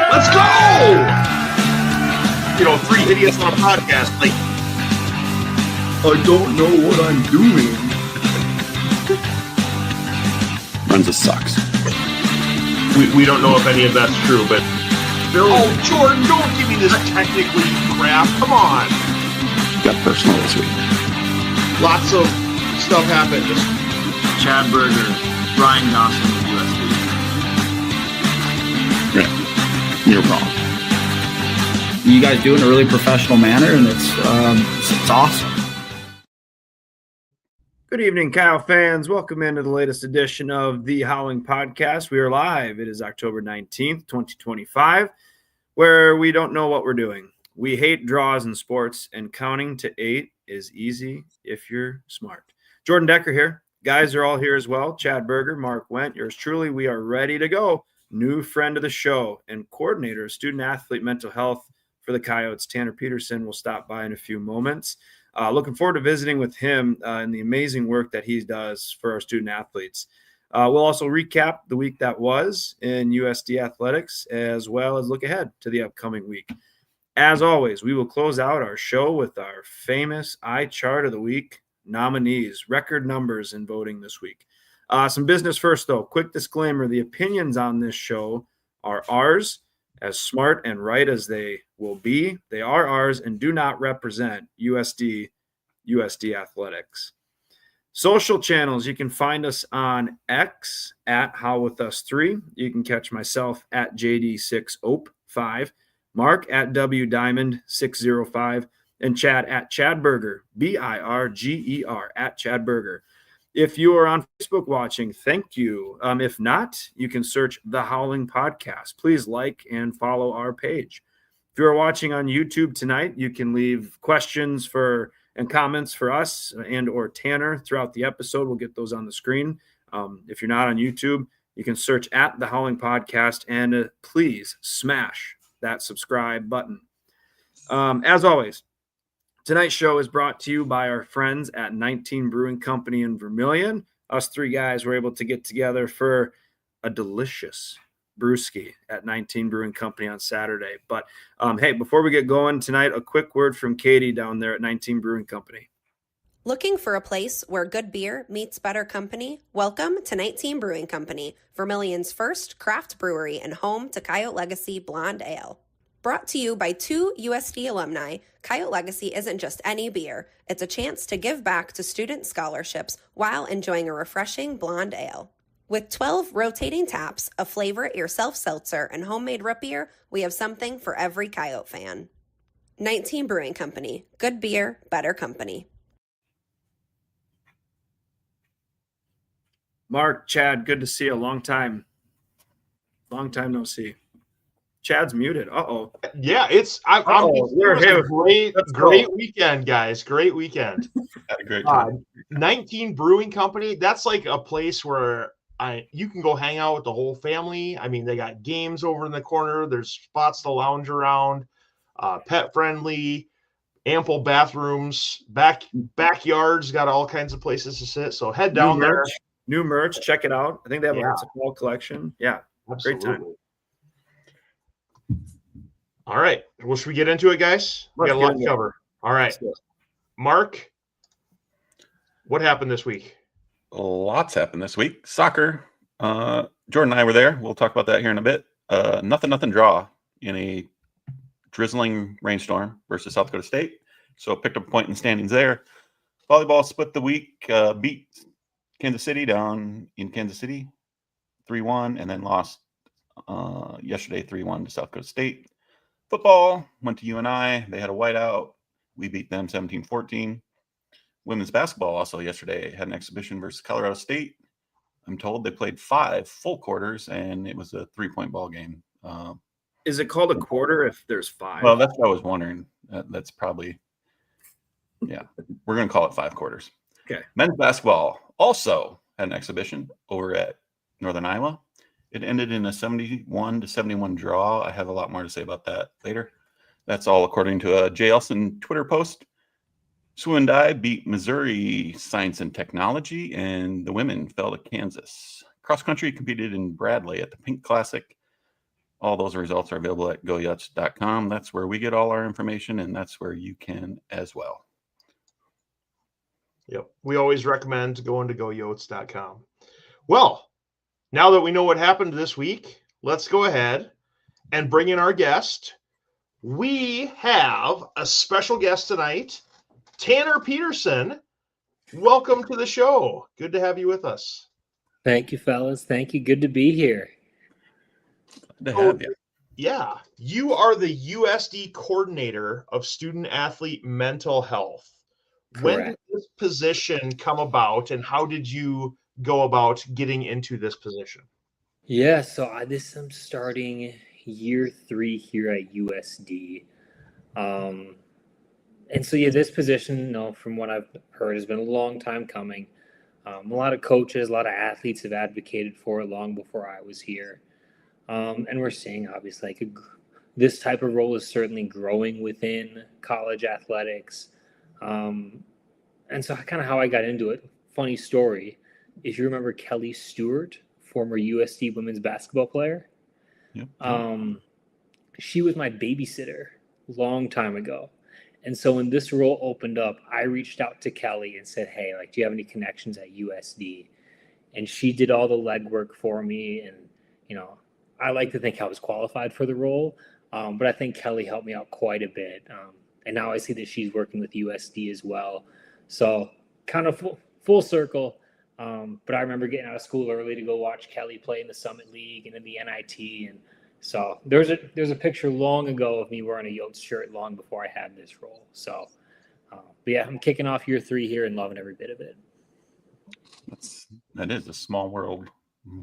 Let's go! You know, 3 idiots on a podcast. Like, I don't know what I'm doing. Runza sucks. We don't know if any of that's true, but Bill. Oh, Jordan, don't give me this technically crap. Come on. Got personal this week. Lots of stuff happened. Chad Berger, Brian Dawson of USD. Yeah, you're wrong. You guys do it in a really professional manner, and it's awesome. Good evening, Kyle fans. Welcome into the latest edition of the Howling Podcast. We are live. It is October 19th, 2025, where we don't know what we're doing. We hate draws in sports, and counting to 8 is easy if you're smart. Jordan Decker here. Guys are all here as well. Chad Berger, Mark Wendt, yours truly. We are ready to go. New friend of the show and coordinator of student-athlete mental health for the Coyotes, Tanner Peterson, will stop by in a few moments. Looking forward to visiting with him and the amazing work that he does for our student athletes. We'll also recap the week that was in USD athletics, as well as look ahead to the upcoming week. As always, we will close out our show with our famous eye chart of the week nominees, record numbers in voting this week. Some business first, though. Quick disclaimer, the opinions on this show are ours. As smart and right as they will be, they are ours and do not represent USD athletics. Social channels, you can find us on X at HowWithUs3. You can catch myself at JD6OP5, Mark at WDiamond605, and Chad at Chad Berger, BIRGER, at Chad Berger. If you are on Facebook watching, thank you. If not, you can search The Howling Podcast. Please like and follow our page. If you are watching on YouTube tonight, you can leave questions and comments for us and or Tanner throughout the episode. We'll get those on the screen. If you're not on YouTube, you can search at The Howling Podcast and please smash that subscribe button. As always, tonight's show is brought to you by our friends at 19 Brewing Company in Vermilion. Us 3 guys were able to get together for a delicious brewski at 19 Brewing Company on Saturday. But hey, before we get going tonight, a quick word from Katie down there at 19 Brewing Company. Looking for a place where good beer meets better company? Welcome to 19 Brewing Company, Vermilion's first craft brewery and home to Coyote Legacy Blonde Ale. Brought to you by 2 USD alumni, Coyote Legacy isn't just any beer. It's a chance to give back to student scholarships while enjoying a refreshing blonde ale. With 12 rotating taps, a flavor-it-yourself seltzer, and homemade root beer, we have something for every Coyote fan. 19 Brewing Company. Good beer, better company. Mark, Chad, good to see you. Long time no see. Chad's muted. Uh-oh. Yeah, it was a great weekend, guys. Great weekend. Had a great time. 19 Brewing Company, that's like a place where you can go hang out with the whole family. I mean, they got games over in the corner. There's spots to lounge around, pet friendly, ample bathrooms, backyards, got all kinds of places to sit. So head down there. New merch. Check it out. I think they have a fall collection. Yeah. Absolutely. Great time. All right. Well, should we get into it, guys? We got a lot to cover. All right. Mark, what happened this week? Lots happened this week. Soccer. Jordan and I were there. We'll talk about that here in a bit. Nothing draw in a drizzling rainstorm versus South Dakota State. So picked up a point in the standings there. Volleyball split the week, beat Kansas City down in Kansas City 3-1, and then lost yesterday 3-1 to South Dakota State. Football went to UNI. They had a whiteout. We beat them 17-14. Women's basketball also yesterday had an exhibition versus Colorado State. I'm told they played 5 full quarters, and it was a 3-point ball game. Is it called a quarter if there's 5? Well, that's what I was wondering. That's probably, yeah. We're going to call it 5 quarters. Okay. Men's basketball also had an exhibition over at Northern Iowa. It ended in a 71-71 draw. I have a lot more to say about that later. That's all according to a Jay Elson Twitter post. Swindai beat Missouri Science and Technology, and the women fell to Kansas. Cross country competed in Bradley at the Pink Classic. All those results are available at goyotes.com. That's where we get all our information, and that's where you can as well. Yep. We always recommend going to goyotes.com. Well, now that we know what happened this week, let's go ahead and bring in our guest. We have a special guest tonight, Tanner Peterson. Welcome to the show. Good to have you with us. Thank you, fellas. Thank you. Good to be here. Good to have you. Yeah, you are the USD coordinator of student athlete mental health. When did Correct. this position come about, and how did you go about getting into this position? Yeah, so I'm starting year 3 here at USD. And so, yeah, this position, from what I've heard, has been a long time coming. A lot of coaches, a lot of athletes have advocated for it long before I was here. And we're seeing, obviously, this type of role is certainly growing within college athletics. And so kind of how I got into it, funny story, if you remember Kelly Stewart, former USD women's basketball player, Yep. she was my babysitter a long time ago. And so when this role opened up, I reached out to Kelly and said, hey, do you have any connections at USD? And she did all the legwork for me. And, I like to think I was qualified for the role, but I think Kelly helped me out quite a bit. And now I see that she's working with USD as well. So kind of full circle. But I remember getting out of school early to go watch Kelly play in the Summit League and in the NIT. And so there's a picture long ago of me wearing a Yote shirt long before I had this role. So, but yeah, I'm kicking off year 3 here and loving every bit of it. That is a small world.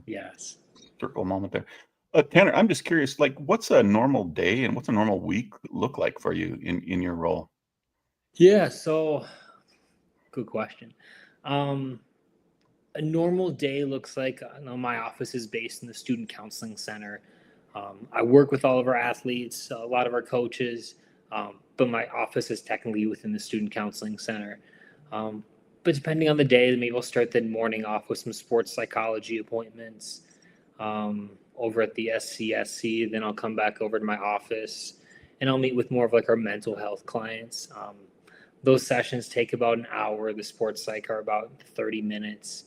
Yes. Circle moment there. Tanner, I'm just curious, what's a normal day and what's a normal week look like for you in your role? Yeah, so good question. A normal day looks like, my office is based in the Student Counseling Center. I work with all of our athletes, a lot of our coaches, but my office is technically within the Student Counseling Center. But depending on the day, maybe we'll start the morning off with some sports psychology appointments over at the SCSC. Then I'll come back over to my office and I'll meet with more of our mental health clients. Those sessions take about an hour. The sports psych are about 30 minutes.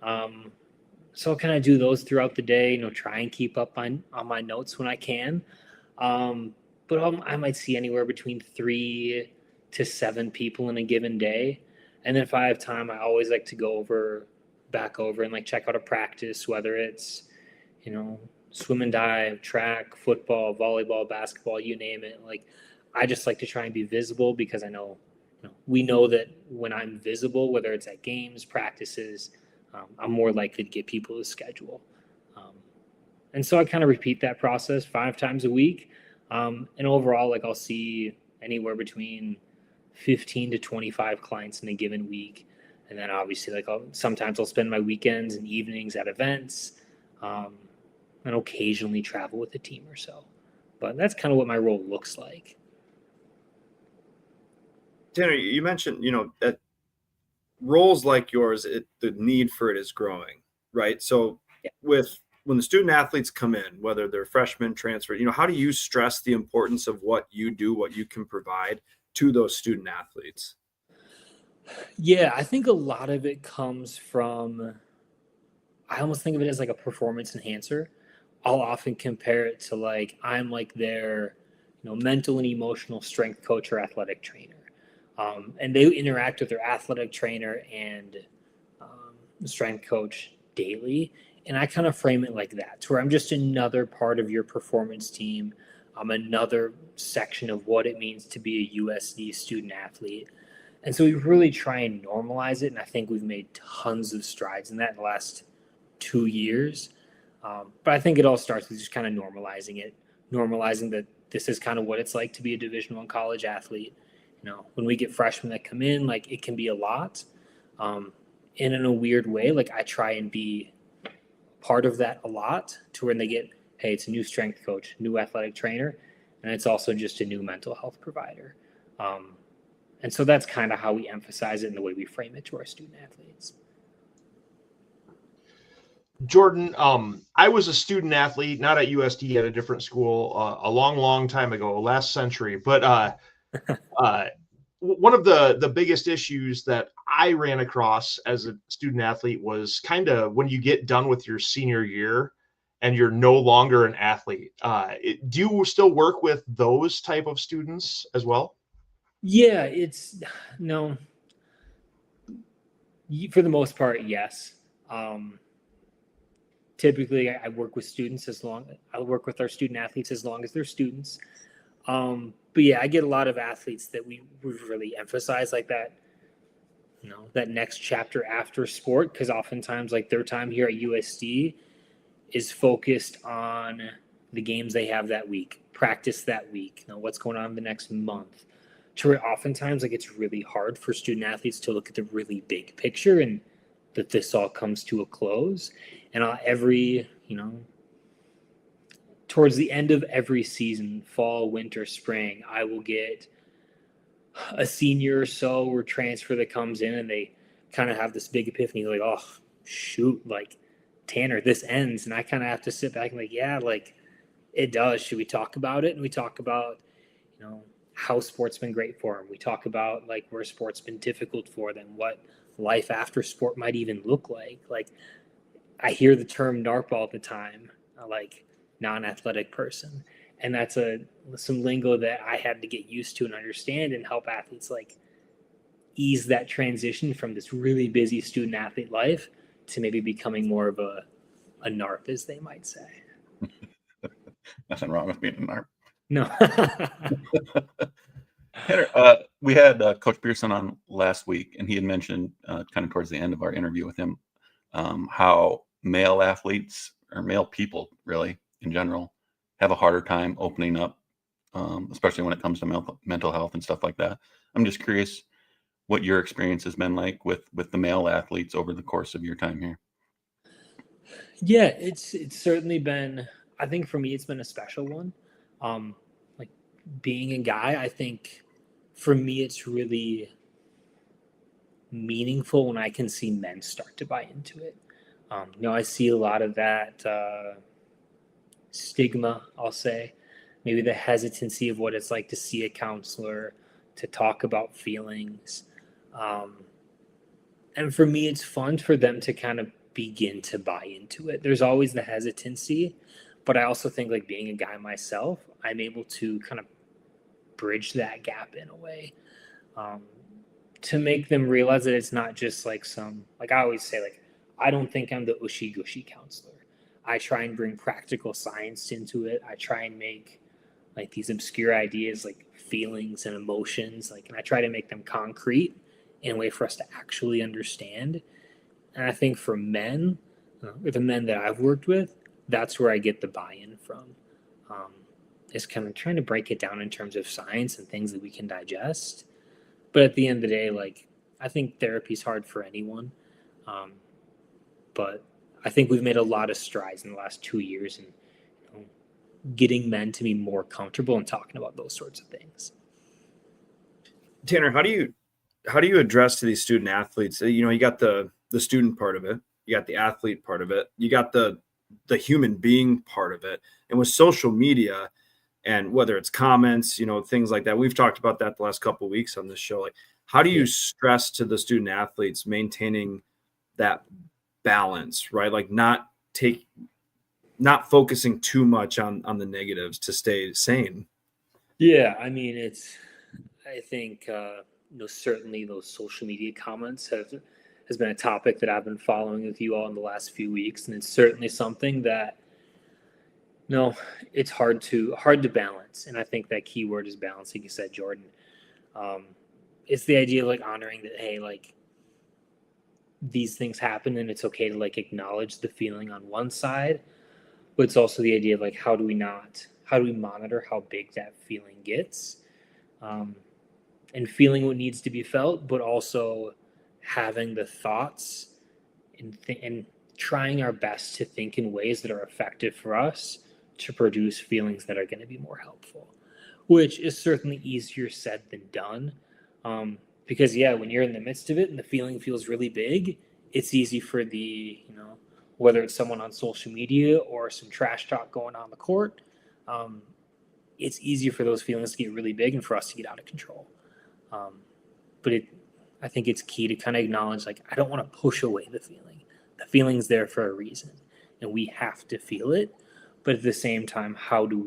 So I'll kind of do those throughout the day, try and keep up on my notes when I can. But I might see anywhere between 3 to 7 people in a given day. And then if I have time, I always like to go back over and check out a practice, whether it's, swim and dive, track, football, volleyball, basketball, you name it. I just like to try and be visible because I know, we know that when I'm visible, whether it's at games, practices, I'm more likely to get people to schedule. And so I kind of repeat that process 5 times a week. And overall, I'll see anywhere between 15 to 25 clients in a given week. And then obviously, sometimes I'll spend my weekends and evenings at events, and occasionally travel with a team or so. But that's kind of what my role looks like. Tanner, you mentioned, that roles like yours, the need for it is growing, right? So when the student athletes come in, whether they're freshmen, transfer, how do you stress the importance of what you do, what you can provide to those student athletes? Yeah, I think a lot of it comes from, I almost think of it as a performance enhancer. I'll often compare it to I'm their, mental and emotional strength coach or athletic trainer. And they interact with their athletic trainer and strength coach daily. And I kind of frame it like that, to where I'm just another part of your performance team. I'm another section of what it means to be a USD student athlete. And so we really try and normalize it. And I think we've made tons of strides in that in the last 2 years. But I think it all starts with just kind of normalizing that this is kind of what it's like to be a Division I college athlete. When we get freshmen that come in, it can be a lot. And in a weird way, I try and be part of that a lot, to when they get, hey, it's a new strength coach, new athletic trainer, and it's also just a new mental health provider. And so that's kind of how we emphasize it in the way we frame it to our student athletes. Jordan, I was a student athlete, not at USD, at a different school, a long, long time ago, last century. But one of the biggest issues that I ran across as a student athlete was kind of when you get done with your senior year and you're no longer an athlete. Do you still work with those type of students as well? Yeah, no, for the most part, yes. Typically, I work with students I work with our student athletes as long as they're students. But yeah, I get a lot of athletes that we really emphasize like that, that next chapter after sport, because oftentimes like their time here at USD is focused on the games they have that week, practice that week, what's going on the next month. To where oftentimes like it's really hard for student athletes to look at the really big picture and that this all comes to a close. And towards the end of every season, fall, winter, spring, I will get a senior or so or transfer that comes in and they kind of have this big epiphany, like, oh, shoot, like, Tanner, this ends. And I kind of have to sit back and like, yeah, like, it does. Should we talk about it? And we talk about, how sport's been great for them. We talk about, like, where sport's been difficult for them, what life after sport might even look like. Like, I hear the term NARP all the time, like non-athletic person. And that's some lingo that I had to get used to and understand and help athletes like ease that transition from this really busy student athlete life to maybe becoming more of a NARP, as they might say. Nothing wrong with being a NARP. No. Tanner, we had Coach Pearson on last week, and he had mentioned kind of towards the end of our interview with him how male athletes or male people really in general have a harder time opening up, especially when it comes to mental health and stuff like that. I'm just curious what your experience has been like with the male athletes over the course of your time here. Yeah, it's certainly been, I think for me, it's been a special one. Like being a guy, I think for me, it's really meaningful when I can see men start to buy into it. I see a lot of that stigma, I'll say, maybe the hesitancy of what it's like to see a counselor, to talk about feelings. And for me, it's fun for them to kind of begin to buy into it. There's always the hesitancy, but I also think like being a guy myself, I'm able to kind of bridge that gap in a way to make them realize that it's not just like like I always say, like, I don't think I'm the ushy gushy counselor. I try and bring practical science into it. I try and make like these obscure ideas like feelings and emotions, like, and I try to make them concrete in a way for us to actually understand. And I think for men, or the men that I've worked with, that's where I get the buy-in from. Is kind of trying to break it down in terms of science and things that we can digest. But at the end of the day, like, I think therapy's hard for anyone. But I think we've made a lot of strides in the last 2 years in getting men to be more comfortable in talking about those sorts of things. Tanner, how do you address to these student athletes? You got the student part of it, you got the athlete part of it, you got the human being part of it. And with social media and whether it's comments, things like that, we've talked about that the last couple of weeks on this show. Like, how do you stress to the student athletes maintaining that balance, right? Like not focusing too much on the negatives to stay sane. Yeah, I mean, I think certainly those social media comments has been a topic that I've been following with you all in the last few weeks, and it's certainly something that it's hard to balance. And I think that key word is balance, like you said, Jordan. It's the idea of like honoring that, hey, like these things happen and it's okay to like acknowledge the feeling on one side, but it's also the idea of like how do we monitor how big that feeling gets, and feeling what needs to be felt, but also having the thoughts and trying our best to think in ways that are effective for us to produce feelings that are going to be more helpful, which is certainly easier said than done. Because when you're in the midst of it and the feeling feels really big, it's easy for the whether it's someone on social media or some trash talk going on the court, it's easier for those feelings to get really big and for us to get out of control. But I think it's key to kind of acknowledge, like, I don't want to push away the feeling. The feeling's there for a reason, and we have to feel it. But at the same time, how do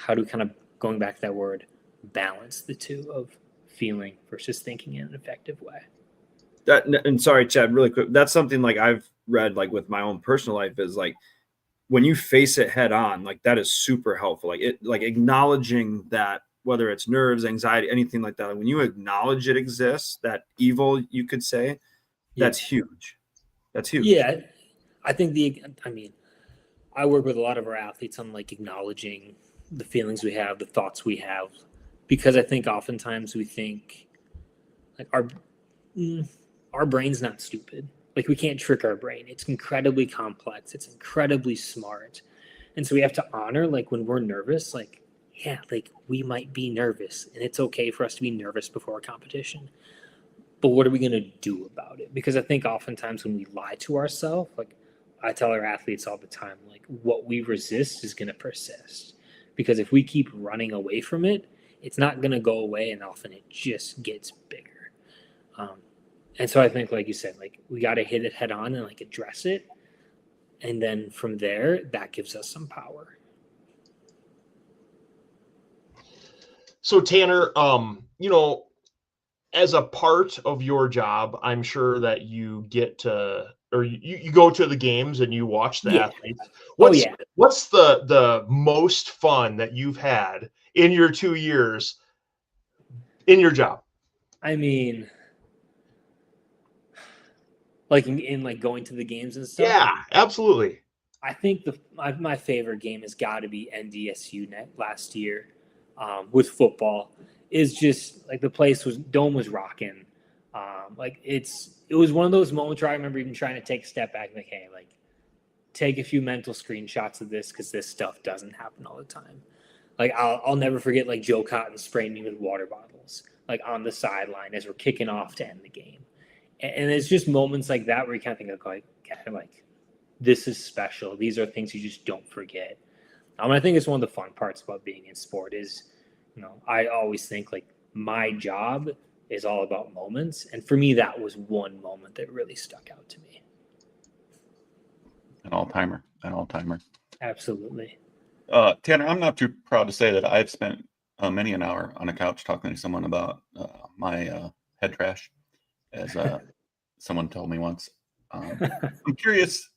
kind of, going back to that word, balance the two of feeling versus thinking in an effective way? And sorry, Chad, really quick. That's something like I've read, like with my own personal life, is like when you face it head on, like that is super helpful. Like acknowledging that, whether it's nerves, anxiety, anything like that, when you acknowledge it exists, that evil, you could say, that's huge. That's huge. Yeah. I think I work with a lot of our athletes on like acknowledging the feelings we have, the thoughts we have, because I think oftentimes we think like our brain's not stupid. Like, we can't trick our brain. It's incredibly complex. It's incredibly smart. And so we have to honor, like, when we're nervous, like, yeah, like, we might be nervous, and it's okay for us to be nervous before a competition. But what are we going to do about it? Because I think oftentimes when we lie to ourselves, like I tell our athletes all the time, like, what we resist is going to persist. Because if we keep running away from it, it's not going to go away, and often it just gets bigger. And so I think, like you said, like, we got to hit it head on and like address it. And then from there, that gives us some power. So Tanner, as a part of your job, I'm sure that you get to, or you go to the games and you watch the athletes. What's the most fun that you've had in your 2 years in your job? I mean, like in like going to the games and stuff. Yeah, absolutely. I think my favorite game has got to be NDSU last year with football. Is just like the dome was rocking. It was one of those moments where I remember even trying to take a step back and like, hey, like, take a few mental screenshots of this, because this stuff doesn't happen all the time. Like, I'll never forget, like, Joe Cotton spraying me with water bottles, like, on the sideline as we're kicking off to end the game. And it's just moments like that where you kind of think like, this is special. These are things you just don't forget. I think it's one of the fun parts about being in sport is, I always think like my job is all about moments. And for me, that was one moment that really stuck out to me. An all-timer. Absolutely. Tanner, I'm not too proud to say that I've spent many an hour on a couch talking to someone about my head trash, as someone told me once. I'm curious,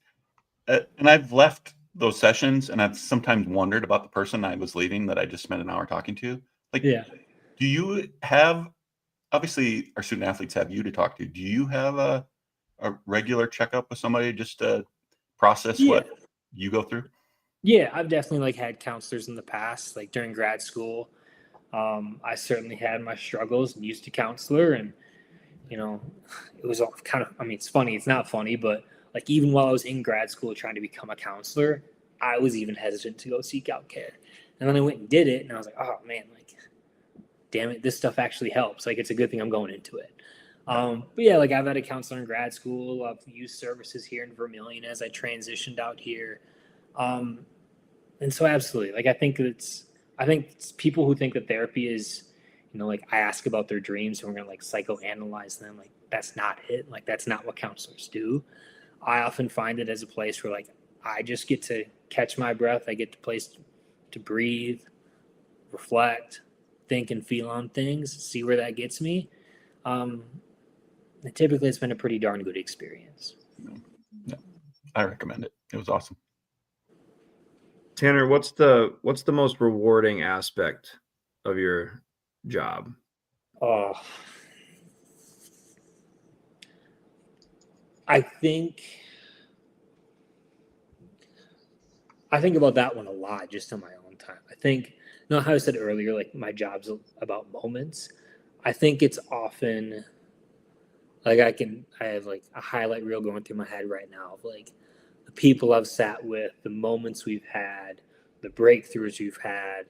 and I've left those sessions, and I've sometimes wondered about the person I was leaving that I just spent an hour talking to. Like, do you have, obviously our student athletes have you to talk to. Do you have a regular checkup with somebody just to process what you go through? Yeah, I've definitely like had counselors in the past, like during grad school. I certainly had my struggles and used a counselor, and it was all kind of, it's funny, it's not funny, but like even while I was in grad school trying to become a counselor, I was even hesitant to go seek out care. And then I went and did it, and I was like, oh man, like, damn it, this stuff actually helps. Like, it's a good thing I'm going into it. But yeah, like I've had a counselor in grad school. I've used services here in Vermilion as I transitioned out here. And so absolutely, like I think it's people who think that therapy is, like I ask about their dreams and we're going to like psychoanalyze them. Like, that's not it. Like, that's not what counselors do. I often find it as a place where like I just get to catch my breath. I get to place to breathe, reflect, think and feel on things, see where that gets me. And typically it's been a pretty darn good experience. Yeah, I recommend it. It was awesome. Tanner, what's the most rewarding aspect of your job? Oh, I think about that one a lot just in my own time. I think, how I said earlier, like my job's about moments. I think it's often like I have like a highlight reel going through my head right now of like the people I've sat with, the moments we've had, the breakthroughs we've had.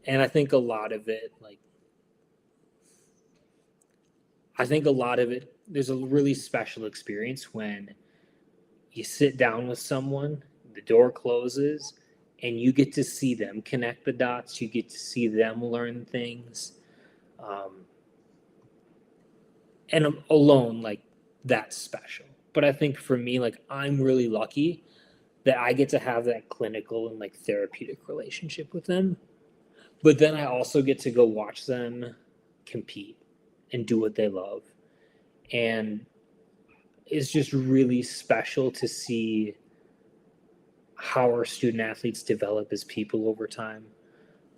And I think a lot of it, there's a really special experience when you sit down with someone, the door closes, and you get to see them connect the dots. You get to see them learn things. And alone, like, that's special. But I think for me, like, I'm really lucky that I get to have that clinical and like therapeutic relationship with them. But then I also get to go watch them compete and do what they love. And it's just really special to see how our student athletes develop as people over time,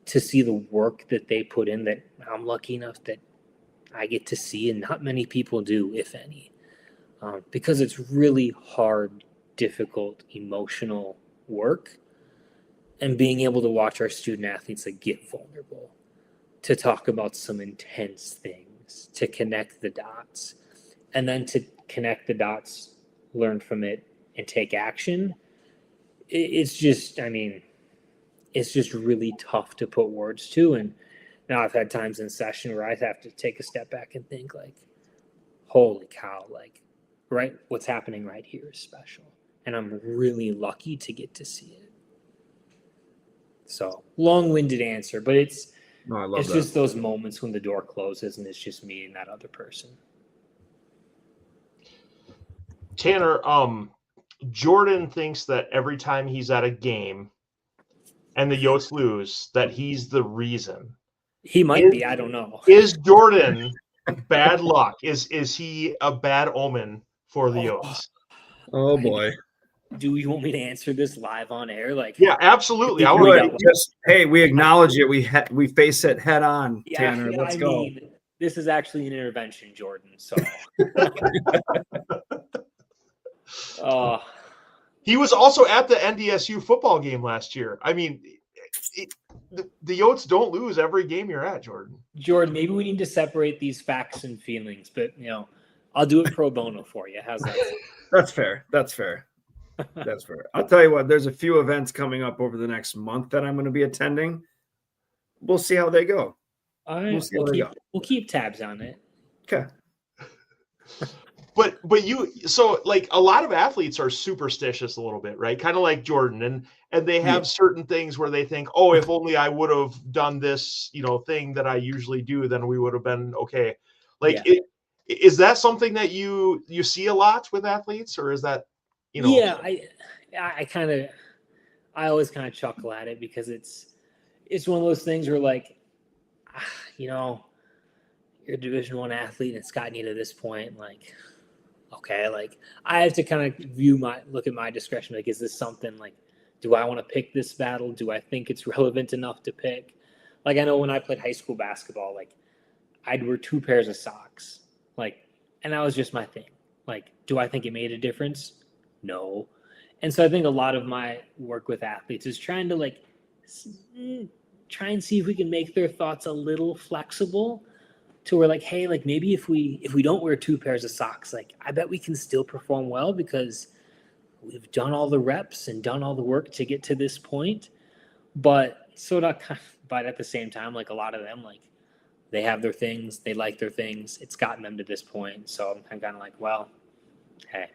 to see the work that they put in that I'm lucky enough that I get to see, and not many people do, if any, because it's really hard, difficult, emotional work. And being able to watch our student athletes like get vulnerable, to talk about some intense things, to connect the dots, and then to connect the dots, learn from it, and take action. It's just, I mean, it's just really tough to put words to. And now I've had times in session where I have to take a step back and think like, holy cow, like, right, what's happening right here is special. And I'm really lucky to get to see it. So long-winded answer, but it's just those moments when the door closes and it's just me and that other person. Tanner, Jordan thinks that every time he's at a game and the Yotes lose, that he's the reason. He might be, I don't know. Is Jordan bad luck? Is he a bad omen for the Yotes? Oh boy. Do you want me to answer this live on air? Like, yeah, absolutely. Hey, we acknowledge it. We face it head on, Tanner. Let's go. Mean, this is actually an intervention, Jordan. So he was also at the NDSU football game last year. I mean, the Yotes don't lose every game you're at, Jordan. Jordan, maybe we need to separate these facts and feelings, but I'll do it pro bono for you. How's that? That's fair. That's fair. I'll tell you what, there's a few events coming up over the next month that I'm going to be attending. We'll see how they go. All right. We'll keep tabs on it. Okay. But so like a lot of athletes are superstitious a little bit, right? Kind of like Jordan, and they have certain things where they think, oh, if only I would have done this, thing that I usually do, then we would have been okay. Like, is that something that you see a lot with athletes, or is that, Yeah, I always kind of chuckle at it because it's one of those things where like, you're a Division I athlete and it's gotten you to this point, like, okay, like I have to kind of look at my discretion. Like, is this something like, do I want to pick this battle? Do I think it's relevant enough to pick? Like, I know when I played high school basketball, like I'd wear 2 pairs of socks, like, and that was just my thing. Like, do I think it made a difference? No. And so I think a lot of my work with athletes is trying to like try and see if we can make their thoughts a little flexible to where like, hey, like maybe if we don't wear 2 pairs of socks, like I bet we can still perform well because we've done all the reps and done all the work to get to this point. But at the same time, like a lot of them, like they have their things, they like their things. It's gotten them to this point. So I'm kind of like, well, hey,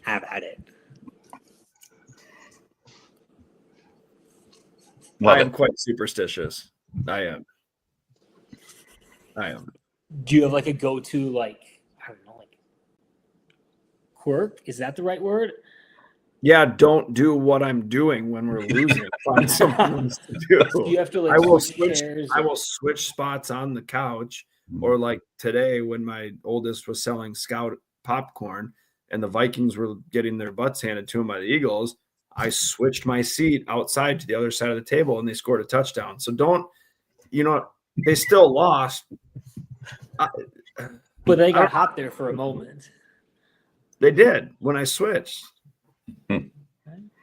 have at it. I am quite superstitious. I am. Do you have like a go-to, like, I don't know, like quirk? Is that the right word? Yeah, don't do what I'm doing when we're losing. Find something else to do. So you have to like I will switch spots on the couch, or like today when my oldest was selling Scout popcorn and the Vikings were getting their butts handed to them by the Eagles, I switched my seat outside to the other side of the table and they scored a touchdown. So they still lost. But they got hot there for a moment. They did when I switched.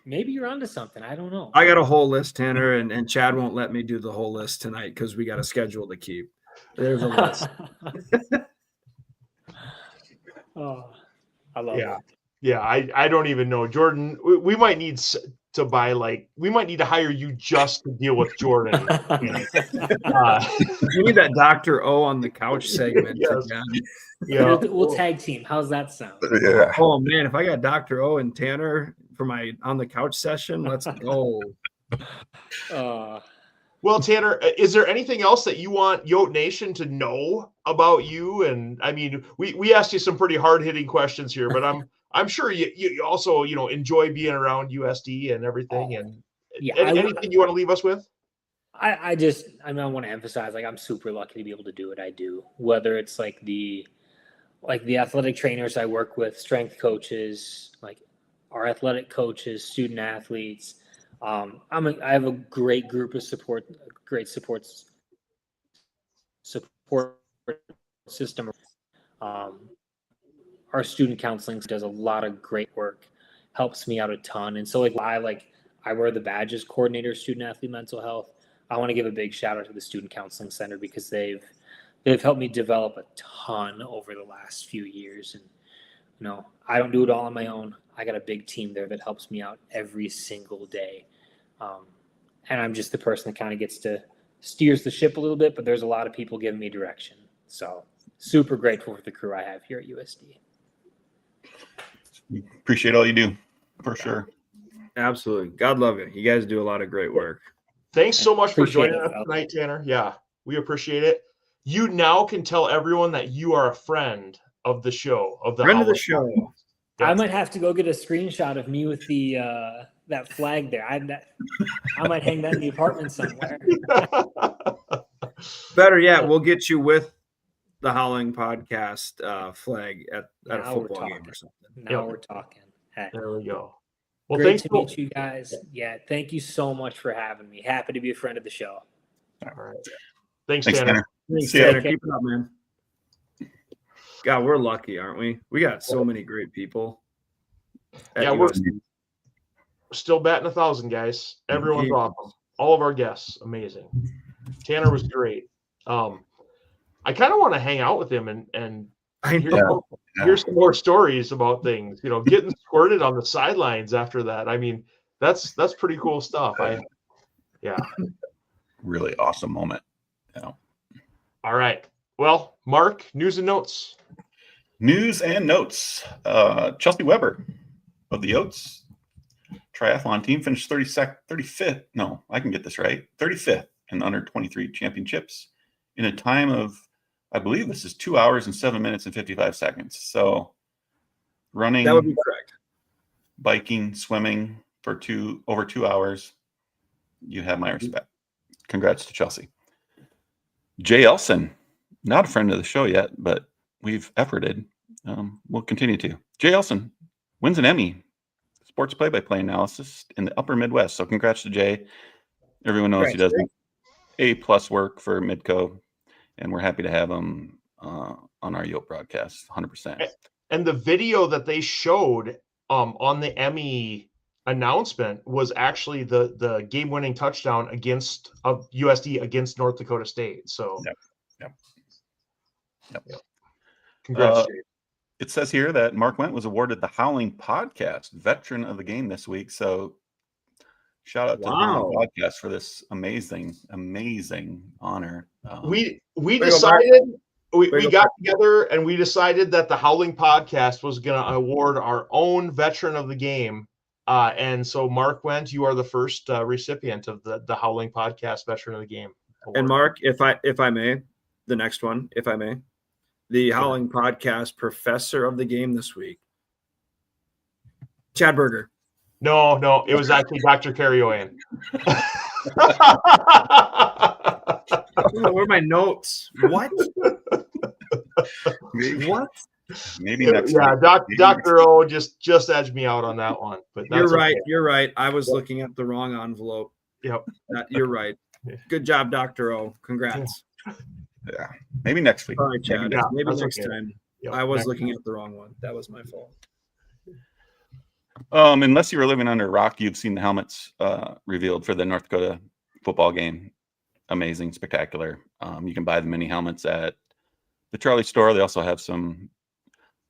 Maybe you're onto something. I don't know. I got a whole list, Tanner, and Chad won't let me do the whole list tonight because we got a schedule to keep. There's a list. Oh, I love it. Yeah, I don't even know, Jordan. We might need to buy we might need to hire you just to deal with Jordan. You need that Dr. O on the couch segment. Yes. Again. Yeah, We'll tag team. How's that sound? Yeah. Oh man, if I got Dr. O and Tanner for my on the couch session, let's go. Well, Tanner, is there anything else that you want Yote Nation to know about you? And I mean, we asked you some pretty hard hitting questions here, but I'm sure you also enjoy being around USD and everything. And Yeah, anything you want to leave us with? I want to emphasize, like, I'm super lucky to be able to do what I do, whether it's like the athletic trainers I work with, strength coaches, like our athletic coaches, student athletes. I have a great group of support system. Our student counseling does a lot of great work, helps me out a ton. And so I wear the badge as coordinator of student athlete mental health. I want to give a big shout out to the Student Counseling Center because they've helped me develop a ton over the last few years. And I don't do it all on my own. I got a big team there that helps me out every single day. And I'm just the person that kind of gets to steers the ship a little bit, but there's a lot of people giving me direction. So super grateful for the crew I have here at USD. Appreciate all you do, for sure. Absolutely. God love you. You guys do a lot of great work. Thanks so much for Appreciate joining it, us Al. tonight, Tanner. Yeah, we appreciate it. You now can tell everyone that you are a friend of the show, of the Friend of the Howling show. Podcast. I might have to go get a screenshot of me with the that flag there. I might hang that in the apartment somewhere. Better yet, we'll get you with the Howling Podcast flag at a Now we're football game talking. or something. Now we're talking. Hey. There we go. Well, Great thanks to for meet you guys. Yeah, thank you so much for having me. Happy to be a friend of the show. All right. Thanks, Thanks, Tanner. Tanner. Thanks, See ya. Tanner. Keep it up, man. God, we're lucky, aren't we? We got so many great people. at Yeah, we're USD. still batting 1,000, guys. Everyone's Indeed. awesome. All of our guests, amazing. Tanner was great. I kind of want to hang out with him and I hear, know. hear some more stories about things. Getting squirted on the sidelines after that. I mean, that's pretty cool stuff. Really awesome moment. Yeah. All right. Well, Mark, news and notes. News and notes. Chelsea Weber of the Yotes triathlon team finished 35th. No, I can get this right. 35th in the under 23 championships in a time of, I believe this is 2 hours and 7 minutes and 55 seconds. So running, That would be correct. biking, swimming for over 2 hours. You have my respect. Congrats to Chelsea. Jay Elson, not a friend of the show yet, but we've efforted. We'll continue to. Jay Elson wins an Emmy, sports play-by-play analysis in the upper Midwest. So congrats to Jay. Everyone knows he does A+ work for Midco, and we're happy to have him on our Yote broadcast, 100%. And the video that they showed on the Emmy announcement was actually the game-winning touchdown against USD against North Dakota State. So, Yep. Congrats, Jay. It says here that Mark Wendt was awarded the Howling Podcast Veteran of the Game this week. So shout out to the Howling Podcast for this amazing honor. We decided we got together and we decided that the Howling Podcast was going to award our own Veteran of the Game. And so, Mark Wendt, you are the first recipient of the Howling Podcast Veteran of the Game award. And Mark, if I may, the next one, if I may, the Howling Podcast Professor of the Game this week, Chad Berger. No, it was actually Dr. Carrioan. Where are my notes? What? What? Maybe next yeah, week. Dr. O just edged me out on that one. But that's You're right. okay. You're right. I was looking at the wrong envelope. Yep. You're right. Good job, Dr. O. Congrats. Yeah. Maybe next week. Sorry, Chad. Yeah, Maybe that's next okay. time. Yep. I was looking at the wrong one. That was my fault. Unless you were living under a rock, you've seen the helmets revealed for the North Dakota football game. Amazing, spectacular. You can buy the mini helmets at the Charlie store. They also have some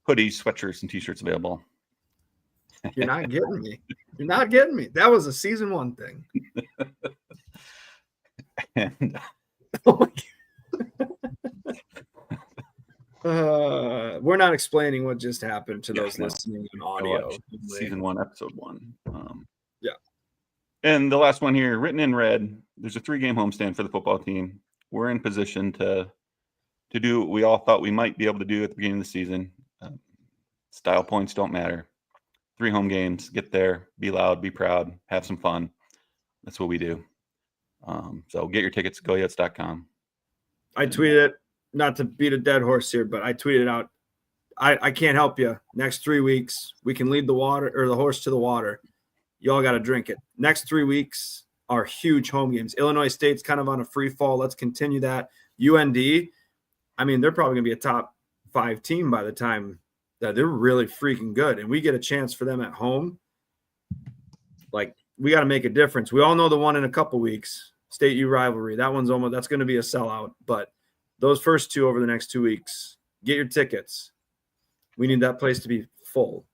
hoodies, sweatshirts, and t-shirts available. You're not getting me. You're not getting me. That was a season 1 thing. And Oh my we're not explaining what just happened to those no. listening in Go audio. watch season 1, episode 1. Yeah. And the last one here, written in red, there's a 3-game homestand for the football team. We're in position to do what we all thought we might be able to do at the beginning of the season. Style points don't matter. 3 home games, get there, be loud, be proud, have some fun. That's what we do. So get your tickets, goyotes.com. I tweeted it, not to beat a dead horse here, but I tweeted out, I can't help you. Next 3 weeks, we can lead the horse to the water. Y'all got to drink it. Next 3 weeks are huge home games. Illinois State's kind of on a free fall. Let's continue that. UND, I mean, they're probably going to be a top 5 team by the time that they're really freaking good. And we get a chance for them at home. Like, we got to make a difference. We all know the one in a couple weeks, State U rivalry. That's going to be a sellout. But those first 2 over the next 2 weeks, get your tickets. We need that place to be full.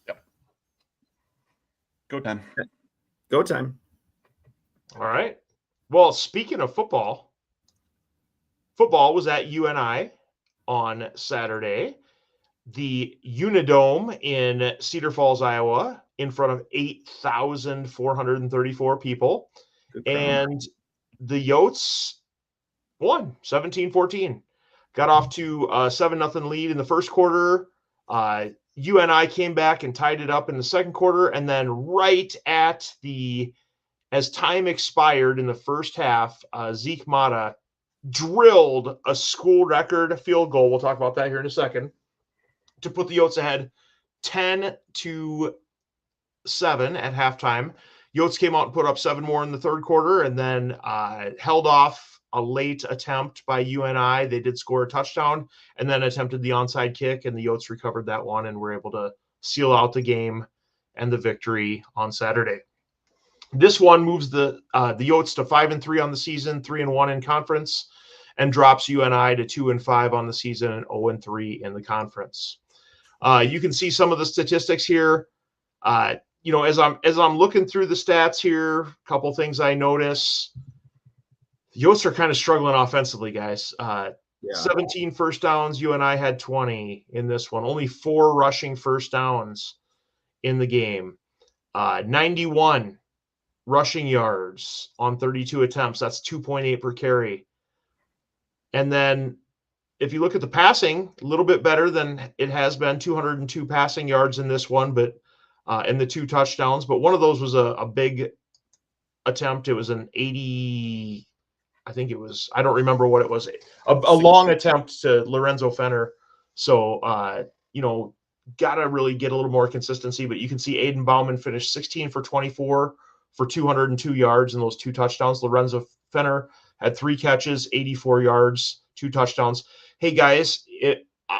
Yep. Go time. Go time. All right. Well, speaking of football was at UNI on Saturday. The Unidome in Cedar Falls, Iowa, in front of 8,434 people. And the Yotes won 17-14. Got off to a 7-0 lead in the first quarter. UNI came back and tied it up in the second quarter. And then right as time expired in the first half, Zeke Mata drilled a school record field goal. We'll talk about that here in a second, to put the Yotes ahead 10-7 at halftime. Yotes came out and put up 7 more in the third quarter, and then held off a late attempt by UNI. They did score a touchdown and then attempted the onside kick, and the Yotes recovered that one and were able to seal out the game and the victory on Saturday. This one moves the Yotes to 5-3 on the season, 3-1 in conference, and drops UNI to 2-5 on the season and 0-3 in the conference. You can see some of the statistics here. As I'm looking through the stats here, a couple things I notice. The Yotes are kind of struggling offensively, guys. 17 first downs. UNI had 20 in this one. Only 4 rushing first downs in the game. 91 rushing yards on 32 attempts. That's 2.8 per carry. And then if you look at the passing, a little bit better than it has been, 202 passing yards in this one, but and the 2 touchdowns. But one of those was a big attempt. It was an 80, I think it was, I don't remember what it was, a long attempt to Lorenzo Fenner. So, got to really get a little more consistency. But you can see Aiden Bauman finished 16 for 24 for 202 yards and those 2 touchdowns. Lorenzo Fenner had 3 catches, 84 yards, 2 touchdowns. Hey, guys,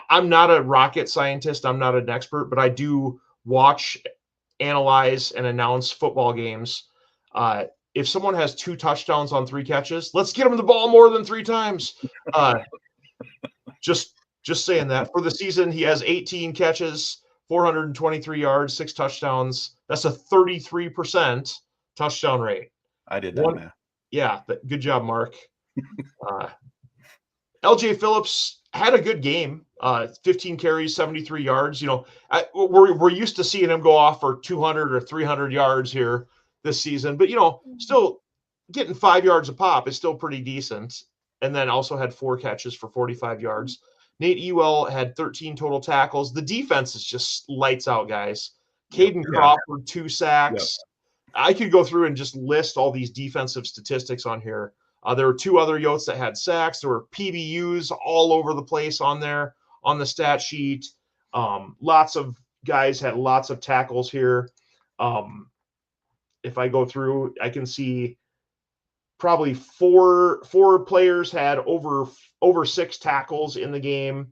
I'm not a rocket scientist. I'm not an expert, but I do watch, analyze, and announce football games. If someone has 2 touchdowns on 3 catches, let's get them the ball more than 3 times. Just saying that. For the season, he has 18 catches, 423 yards, 6 touchdowns. That's a 33% touchdown rate. I did that, man. Yeah, good job, Mark. LJ Phillips had a good game. 15 carries, 73 yards. We're used to seeing him go off for 200 or 300 yards here this season, but still getting 5 yards a pop is still pretty decent. And then also had 4 catches for 45 yards. Nate Ewell had 13 total tackles. The defense is just lights out, guys. Caden Crawford, 2 sacks. Yep. I could go through and just list all these defensive statistics on here. There were 2 other Yotes that had sacks. There were PBUs all over the place on there on the stat sheet. Lots of guys had lots of tackles here. If I go through, I can see probably four players had over 6 tackles in the game.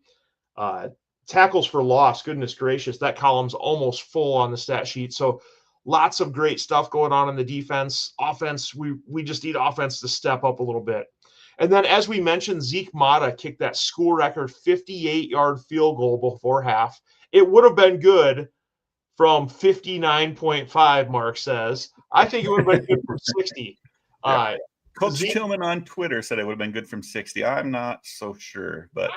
Tackles for loss, goodness gracious, that column's almost full on the stat sheet. So lots of great stuff going on in the defense. Offense, we just need offense to step up a little bit. And then, as we mentioned, Zeke Mata kicked that school record 58-yard field goal before half. It would have been good from 59.5, Mark says. I think it would have been good from 60. Coach Zeke- Tillman on Twitter said it would have been good from 60. I'm not so sure, but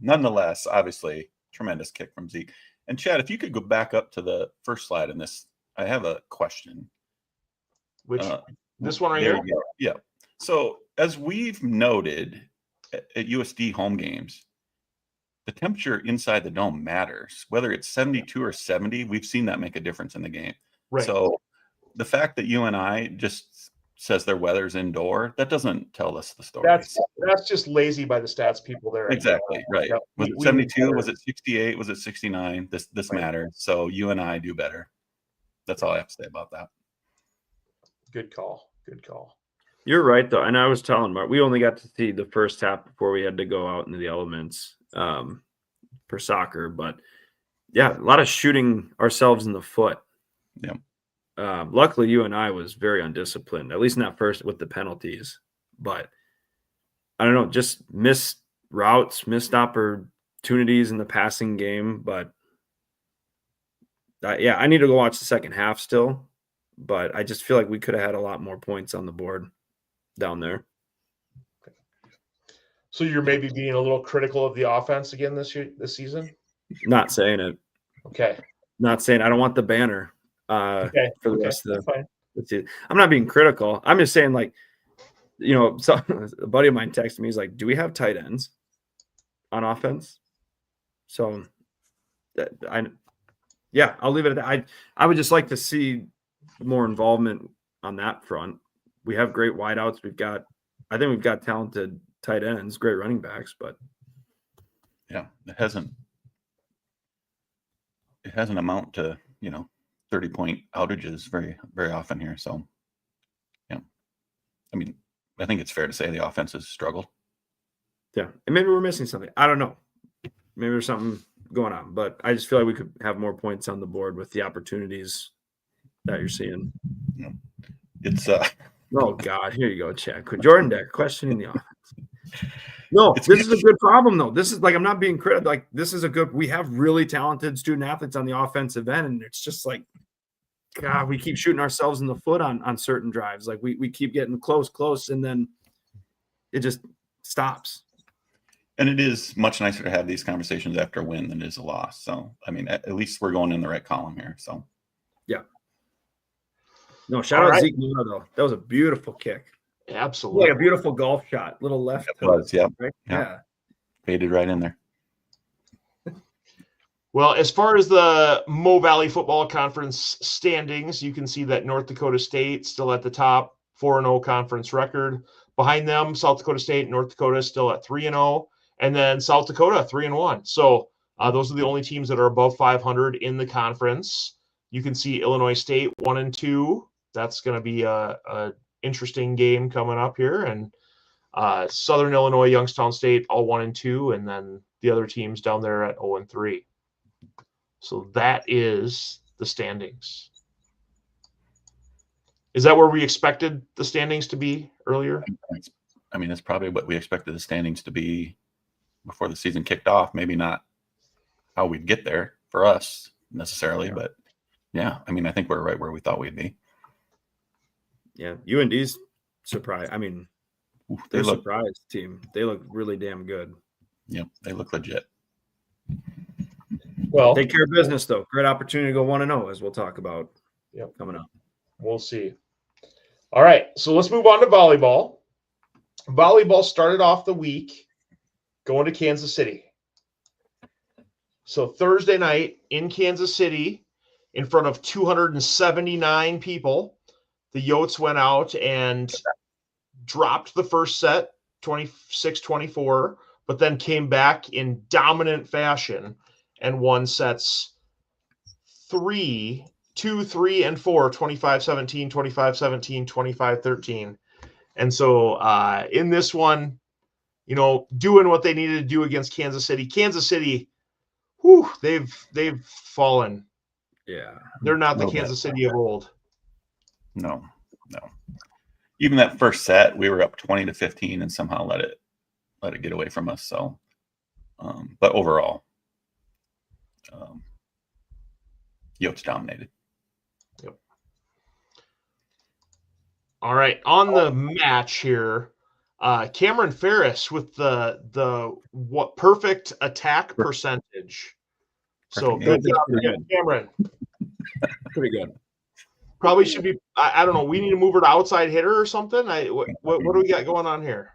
nonetheless, obviously, tremendous kick from Zeke. And Chad, if you could go back up to the first slide in this, I have a question. Which this one right there here? you go. Yeah. So as we've noted at USD home games, the temperature inside the dome matters. Whether it's 72 or 70, we've seen that make a difference in the game. Right. So the fact that UNI just says their weather's indoor, that doesn't tell us the story. That's just lazy by the stats people there. Exactly. Right. Yep. Was it 72? Was it 68? Was it 69? This right. matters. So UNI do better. That's all I have to say about that. Good call. Good call. You're right, though. And I was telling Mark, we only got to see the first half before we had to go out into the elements for soccer. But, yeah, a lot of shooting ourselves in the foot. Yeah. Luckily, UNI was very undisciplined, at least not first with the penalties. But, I don't know, just missed routes, missed opportunities in the passing game. But, I need to go watch the second half still. But I just feel like we could have had a lot more points on the board down there. So you're maybe being a little critical of the offense again this season? Not saying it. Okay. Not saying I don't want the banner for the rest of the season. I'm not being critical. I'm just saying, like, so a buddy of mine texted me. He's like, "Do we have tight ends on offense?" So, I'll leave it at that. I would just like to see more involvement on that front. We have great wideouts. I think we've got talented tight ends, great running backs, but yeah, it hasn't amount to 30-point outages very, very often here. So yeah, I mean, I think it's fair to say the offense has struggled. Yeah, and maybe we're missing something. I don't know. Maybe there's something going on, but I just feel like we could have more points on the board with the opportunities that you're seeing. Yeah. It's oh God, here you go, Chad. Jordan Deck questioning the offense. No, this is a good problem though. This is like, I'm not being critical. Like, this is we have really talented student athletes on the offensive end, and it's just like, God, we keep shooting ourselves in the foot on certain drives. Like we keep getting close, and then it just stops. And it is much nicer to have these conversations after a win than it is a loss. So I mean, at least we're going in the right column here. So yeah. No, shout out Zeke Miller, though. That was a beautiful kick. Absolutely. Like a beautiful golf shot. Little left. It was, yeah. Right? Yeah. Faded right in there. Well, as far as the Mo Valley Football Conference standings, you can see that North Dakota State still at the top, 4-0 conference record. Behind them, South Dakota State and North Dakota still at 3-0. And then South Dakota, 3-1. So those are the only teams that are above 500 in the conference. You can see Illinois State 1-2. That's going to be a interesting game coming up here. And Southern Illinois, Youngstown State, all 1-2. And then the other teams down there at 0-3. So that is the standings. Is that where we expected the standings to be earlier? I mean, it's probably what we expected the standings to be before the season kicked off. Maybe not how we'd get there for us necessarily, but yeah, I mean, I think we're right where we thought we'd be. Yeah, UND's surprised. I mean, they're a surprise team. They look really damn good. Yeah, they look legit. Well, take care of business, though. Great opportunity to go 1-0, as we'll talk about coming up. We'll see. All right, so let's move on to volleyball. Volleyball started off the week going to Kansas City. So Thursday night in Kansas City, in front of 279 people, the Yotes went out and dropped the first set, 26-24, but then came back in dominant fashion and won sets 2, 3, and 4, 25-17, 25-17, 25-13. And so in this one, doing what they needed to do against Kansas City. Kansas City, they've fallen. Yeah. They're not the Kansas City of old. No. Even that first set, we were up 20-15 and somehow let it get away from us. So, but overall, Yote's dominated. All right, on the match here, Cameron Ferris with the perfect attack percentage. So Perfect. good job, Pretty good. Cameron. Pretty good. Probably should be. I don't know. We need to move her to outside hitter or something. What do we got going on here?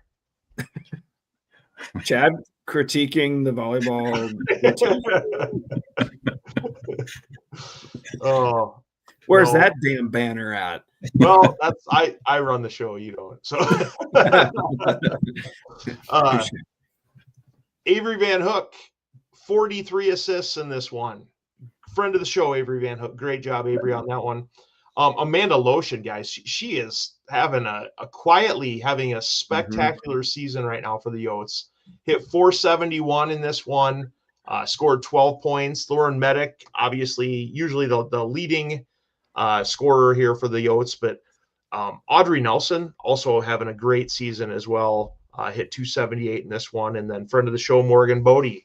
Chad critiquing the volleyball. Oh, Where's no. that damn banner at? Well, that's I run the show. You don't. So Avery Van Hook, 43 assists in this one. Friend of the show, Avery Van Hook. Great job, Avery, on that one. Amanda Lotion, guys, she is having quietly having a spectacular season right now for the Yotes. Hit 471 in this one, scored 12 points. Lauren Medic, obviously, usually the leading scorer here for the Yotes, but Audrey Nelson also having a great season as well. Hit 278 in this one, and then friend of the show, Morgan Bodie,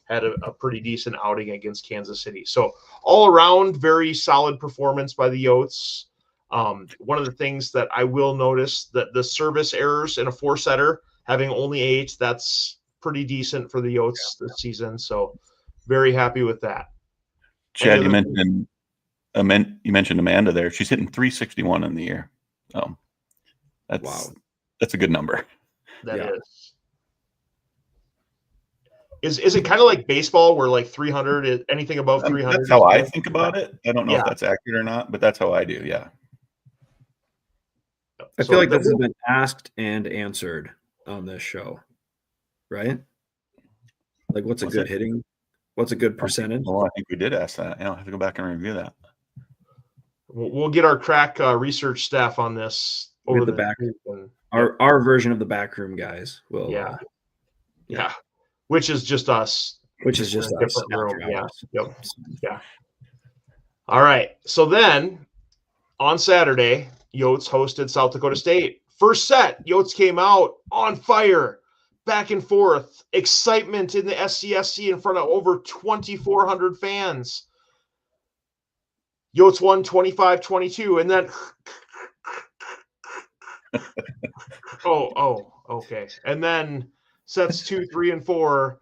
had a pretty decent outing against Kansas City. So all around, very solid performance by the Yotes. One of the things that I will notice that the service errors in a 4-setter, having only 8, that's pretty decent for the Yotes this season. So very happy with that. Chad, you mentioned Amanda there. She's hitting 361 in the year. So that's a good number. That is. Is it kind of like baseball where like 300 is anything above 300? That's how I think about it. I don't know if that's accurate or not, but that's how I do. Yeah. I feel like this has been asked and answered on this show, right? Like, what's a good hitting? What's a good percentage? Well, I think we did ask that. I'll have to go back and review that. We'll get our crack research staff on this over the back. Our version of the backroom guys will. Yeah. Which is just us. Which is just us. Yeah. Yep. Yeah. All right. So then on Saturday, Yotes hosted South Dakota State. First set, Yotes came out on fire, back and forth, excitement in the SCSC in front of over 2,400 fans. Yotes won 25-22, and then okay. And then sets 2, 3, and 4,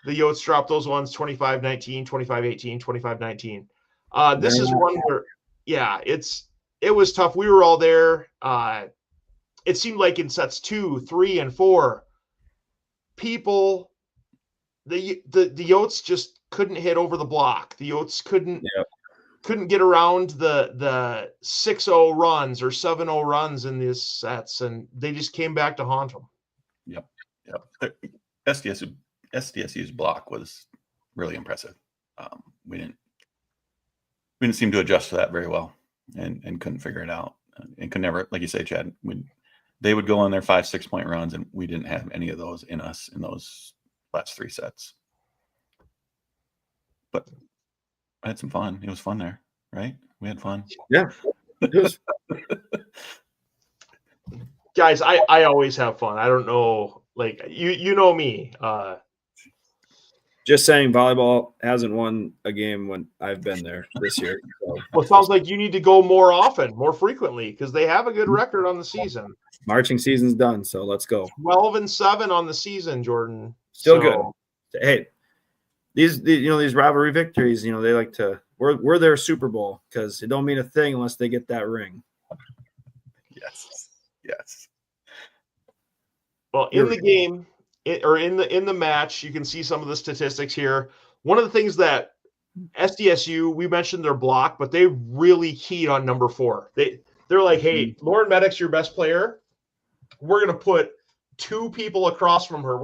the Yotes dropped those ones 25-19, 25-18, 25-19. This is one where, it was tough. We were all there. It seemed like in sets 2, 3, and 4, the Yotes just couldn't hit over the block. The Yotes couldn't get around the 6-0 runs or 7-0 runs in these sets, and they just came back to haunt them. Yep. SDSU's block was really impressive. We didn't seem to adjust to that very well, and couldn't figure it out, and could never, like you say, Chad, they would go on their 5-6 point runs, and we didn't have any of those in us in those last 3 sets. But I had some fun. It was fun there, right? We had fun. Yeah. It was. Guys, I always have fun. I don't know, like you know me. Just saying, volleyball hasn't won a game when I've been there this year. So. Well, it sounds like you need to go more often, more frequently, because they have a good record on the season. Marching season's done, so let's go. 12-7 on the season, Jordan. Still good. Hey, these rivalry victories, they like to. We're their Super Bowl because it don't mean a thing unless they get that ring. Yes. Well, in the game, in the match, you can see some of the statistics here. One of the things that SDSU, we mentioned their block, but they really keyed on number 4. They're like, hey, Lauren Medic's your best player. We're gonna put 2 people across from her.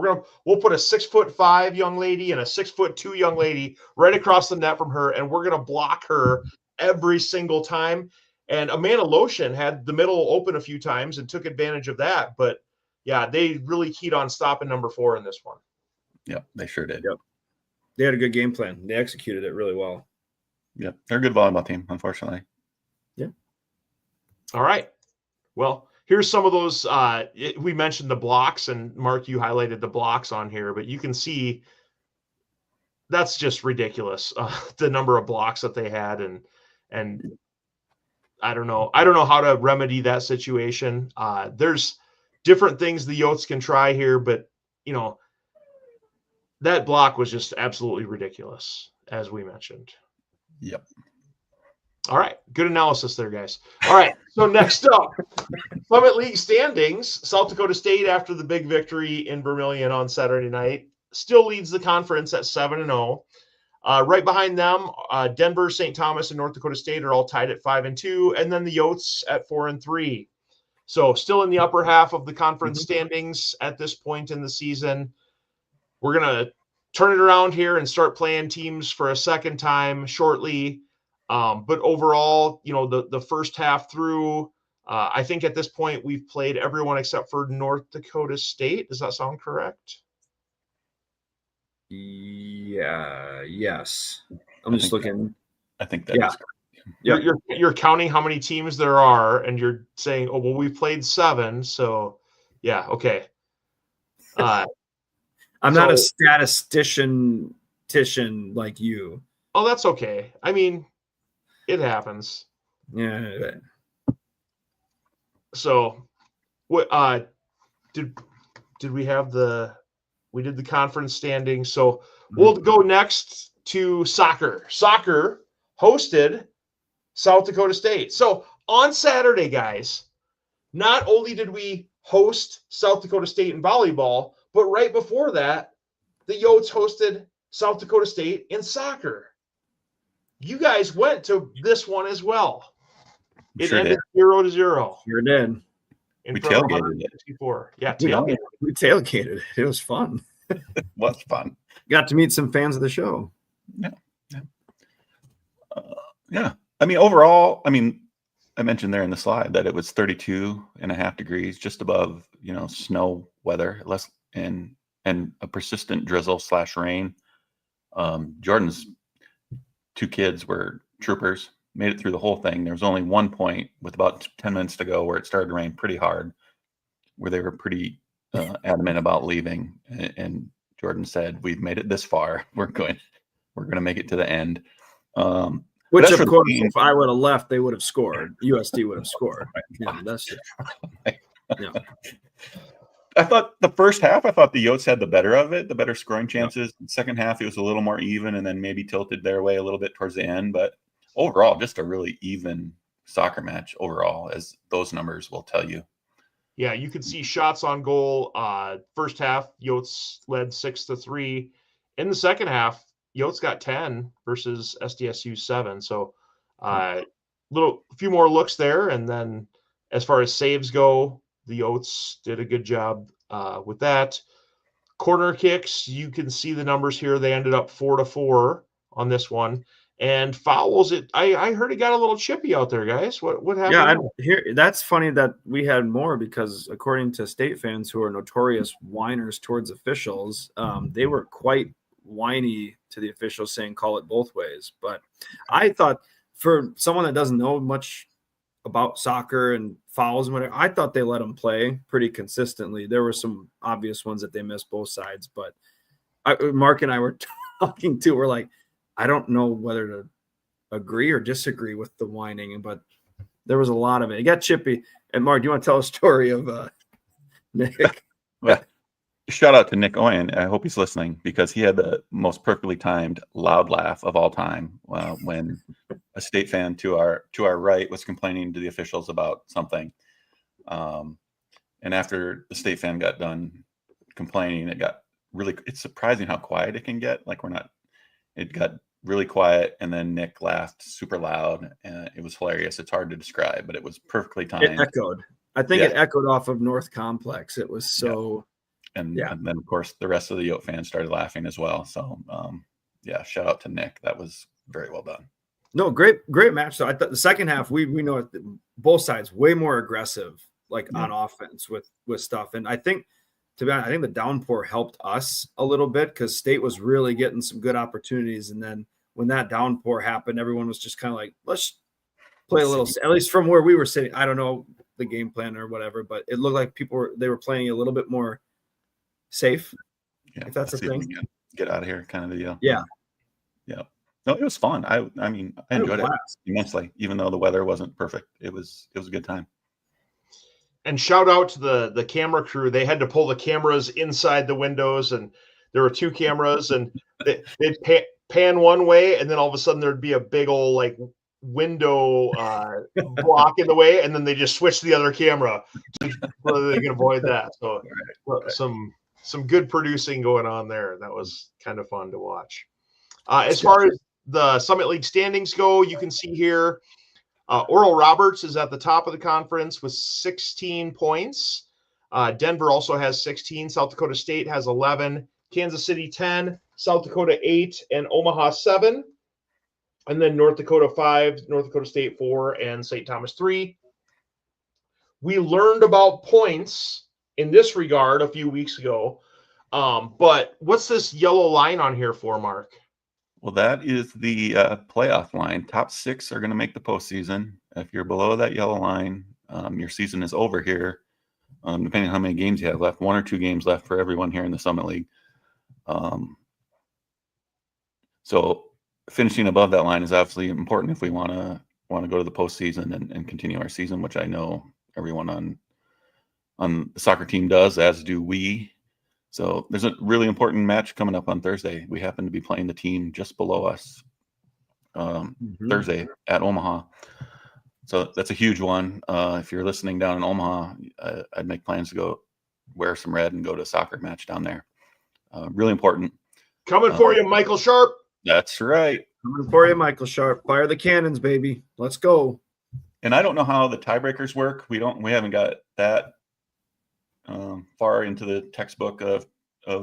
We'll put a 6'5" young lady and a 6'2" young lady right across the net from her, and we're gonna block her every single time. And Amanda Lotion had the middle open a few times and took advantage of that. But yeah, they really keyed on stopping number 4 in this one. Yep, they sure did. Yep. They had a good game plan. They executed it really well. Yep, they're a good volleyball team, unfortunately. Yeah. All right. Well, here's some of those. We mentioned the blocks, and Mark, you highlighted the blocks on here, but you can see that's just ridiculous. The number of blocks that they had, and I don't know how to remedy that situation. There's different things the Yotes can try here, but that block was just absolutely ridiculous, as we mentioned. Yep. All right. Good analysis there, guys. All right. So next up, Summit League standings. South Dakota State, after the big victory in Vermilion on Saturday night, still leads the conference at 7-0. Right behind them, Denver, St. Thomas, and North Dakota State are all tied at 5-2, and then the Yotes at 4-3. So still in the upper half of the conference standings at this point in the season. We're going to turn it around here and start playing teams for a second time shortly. But overall, the first half through, I think at this point we've played everyone except for North Dakota State. Does that sound correct? Yeah. Yes. I'm just looking. I think that is correct. You're counting how many teams there are, and you're saying, oh, well, we've played 7. So, yeah, okay. I'm not a statistician like you. Oh, that's okay. I mean, it happens. Yeah. So, what did we have we did the conference standing. So we'll go next to soccer. Soccer hosted South Dakota State. So on Saturday, guys, not only did we host South Dakota State in volleyball, but right before that, the Yotes hosted South Dakota State in soccer. You guys went to this one as well. It ended 0-0. Sure did. We tailgated it. Yeah, tailgated. We tailgated it. It was fun. It was fun. Got to meet some fans of the show. Yeah. I mean, overall, I mentioned there in the slide that it was 32.5 degrees, just above, snow weather, less and a persistent drizzle / rain. Jordan's 2 kids were troopers, made it through the whole thing. There was only one point with about 10 minutes to go where it started to rain pretty hard, where they were pretty adamant about leaving. And Jordan said, "We've made it this far. We're going to make it to the end." Which, of course, if I would have left, they would have scored. USD would have scored. Yeah, that's it. Yeah. I thought the first half, the Yotes had the better of it, the better scoring chances. The second half, it was a little more even and then maybe tilted their way a little bit towards the end. But overall, just a really even soccer match overall, as those numbers will tell you. Yeah, you could see shots on goal. First half, Yotes led 6-3. In the second half, Yotes got 10 versus SDSU 7. So a few more looks there. And then as far as saves go, the Yotes did a good job with that. Corner kicks, you can see the numbers here. They ended up 4-4 on this one. And fouls, I heard it got a little chippy out there, guys. What happened? Yeah, that's funny that we had more because according to State fans who are notorious whiners towards officials, they were quite whiny to the officials saying call it both ways. But I thought for someone that doesn't know much about soccer and fouls and whatever, I thought they let them play pretty consistently. There were some obvious ones that they missed both sides, but Mark and I were talking to, we're like, I don't know whether to agree or disagree with the whining, but there was a lot of it. It got chippy. And Mark, do you want to tell a story of Nick? Well, shout out to Nick Oyen. I hope he's listening because he had the most perfectly timed loud laugh of all time when a State fan to our right was complaining to the officials about something. And after the State fan got done complaining, it's surprising how quiet it can get. It got really quiet, and then Nick laughed super loud, and it was hilarious. It's hard to describe, but it was perfectly timed. It echoed. I think it echoed off of North Complex. It was so... Yeah. And then, of course, the rest of the Yote fans started laughing as well. So, shout out to Nick. That was very well done. No, great match. So I thought the second half, we know both sides way more aggressive, on offense with stuff. And I think, to be honest, I think the downpour helped us a little bit because State was really getting some good opportunities. And then when that downpour happened, everyone was just kind of like, let's play a little, at least from where we were sitting. I don't know the game plan or whatever, but it looked like they were playing a little bit more safe. Yeah, if that's a thing. Get out of here kind of deal. Yeah. Yeah. No, it was fun. I mean, I enjoyed it immensely, even though the weather wasn't perfect. It was a good time. And shout out to the camera crew. They had to pull the cameras inside the windows, and there were 2 cameras, and they'd pan one way, and then all of a sudden there'd be a big old like window block in the way, and then they just switch the other camera so they can avoid that. So some good producing going on there. That was kind of fun to watch. As far as the Summit League standings go, you can see here Oral Roberts is at the top of the conference with 16 points. Denver also has 16. South Dakota State has 11. Kansas City 10. South Dakota 8. And Omaha 7. And then North Dakota 5. North Dakota State 4. And St. Thomas 3. We learned about points in this regard a few weeks ago. But what's this yellow line on here for, Mark? Well, that is the playoff line. Top 6 are going to make the postseason. If you're below that yellow line, your season is over here, depending on how many games you have left. 1 or 2 games left for everyone here in the Summit League. So finishing above that line is absolutely important if we want to go to the postseason and continue our season, which I know everyone on the soccer team does, as do we. So there's a really important match coming up on Thursday. We happen to be playing the team just below us Thursday at Omaha. So that's a huge one. If you're listening down in Omaha, I'd make plans to go wear some red and go to a soccer match down there. Really important. Coming for you, Michael Sharp. That's right. Coming for you, Michael Sharp. Fire the cannons, baby. Let's go. And I don't know how the tiebreakers work. We haven't got that far into the textbook of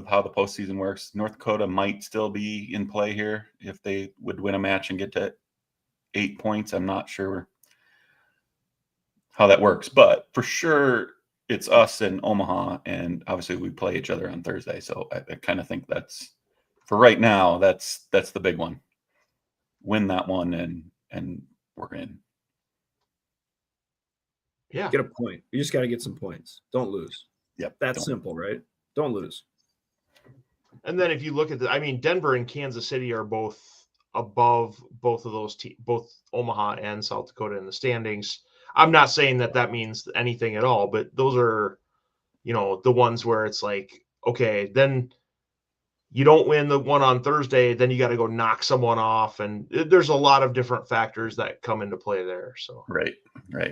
how the postseason works. North Dakota might still be in play here if they would win a match and get to 8 points. I'm not sure how that works, but for sure it's us and Omaha, and obviously we play each other on Thursday. So I kind of think that's, for right now, that's the big one. Win that one and we're in. Yeah. Get a point. You just got to get some points. Don't lose. Yep. That's simple, right? Don't lose. And then if you look at Denver and Kansas City are both above both of those teams, both Omaha and South Dakota in the standings. I'm not saying that means anything at all, but those are, the ones where it's like, okay, then you don't win the one on Thursday, then you got to go knock someone off. And there's a lot of different factors that come into play there. So Right.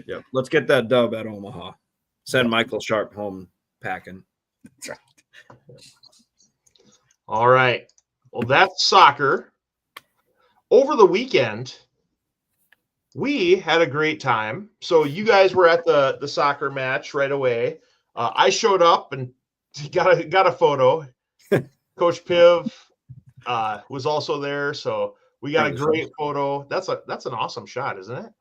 Yep. Let's get that dub at Omaha. Send Michael Sharp home packing. That's right. All right. Well, that's soccer. Over the weekend, we had a great time. So you guys were at the soccer match right away. I showed up and got a photo. Coach Piv was also there, so we got a great photo. That's an awesome shot, isn't it?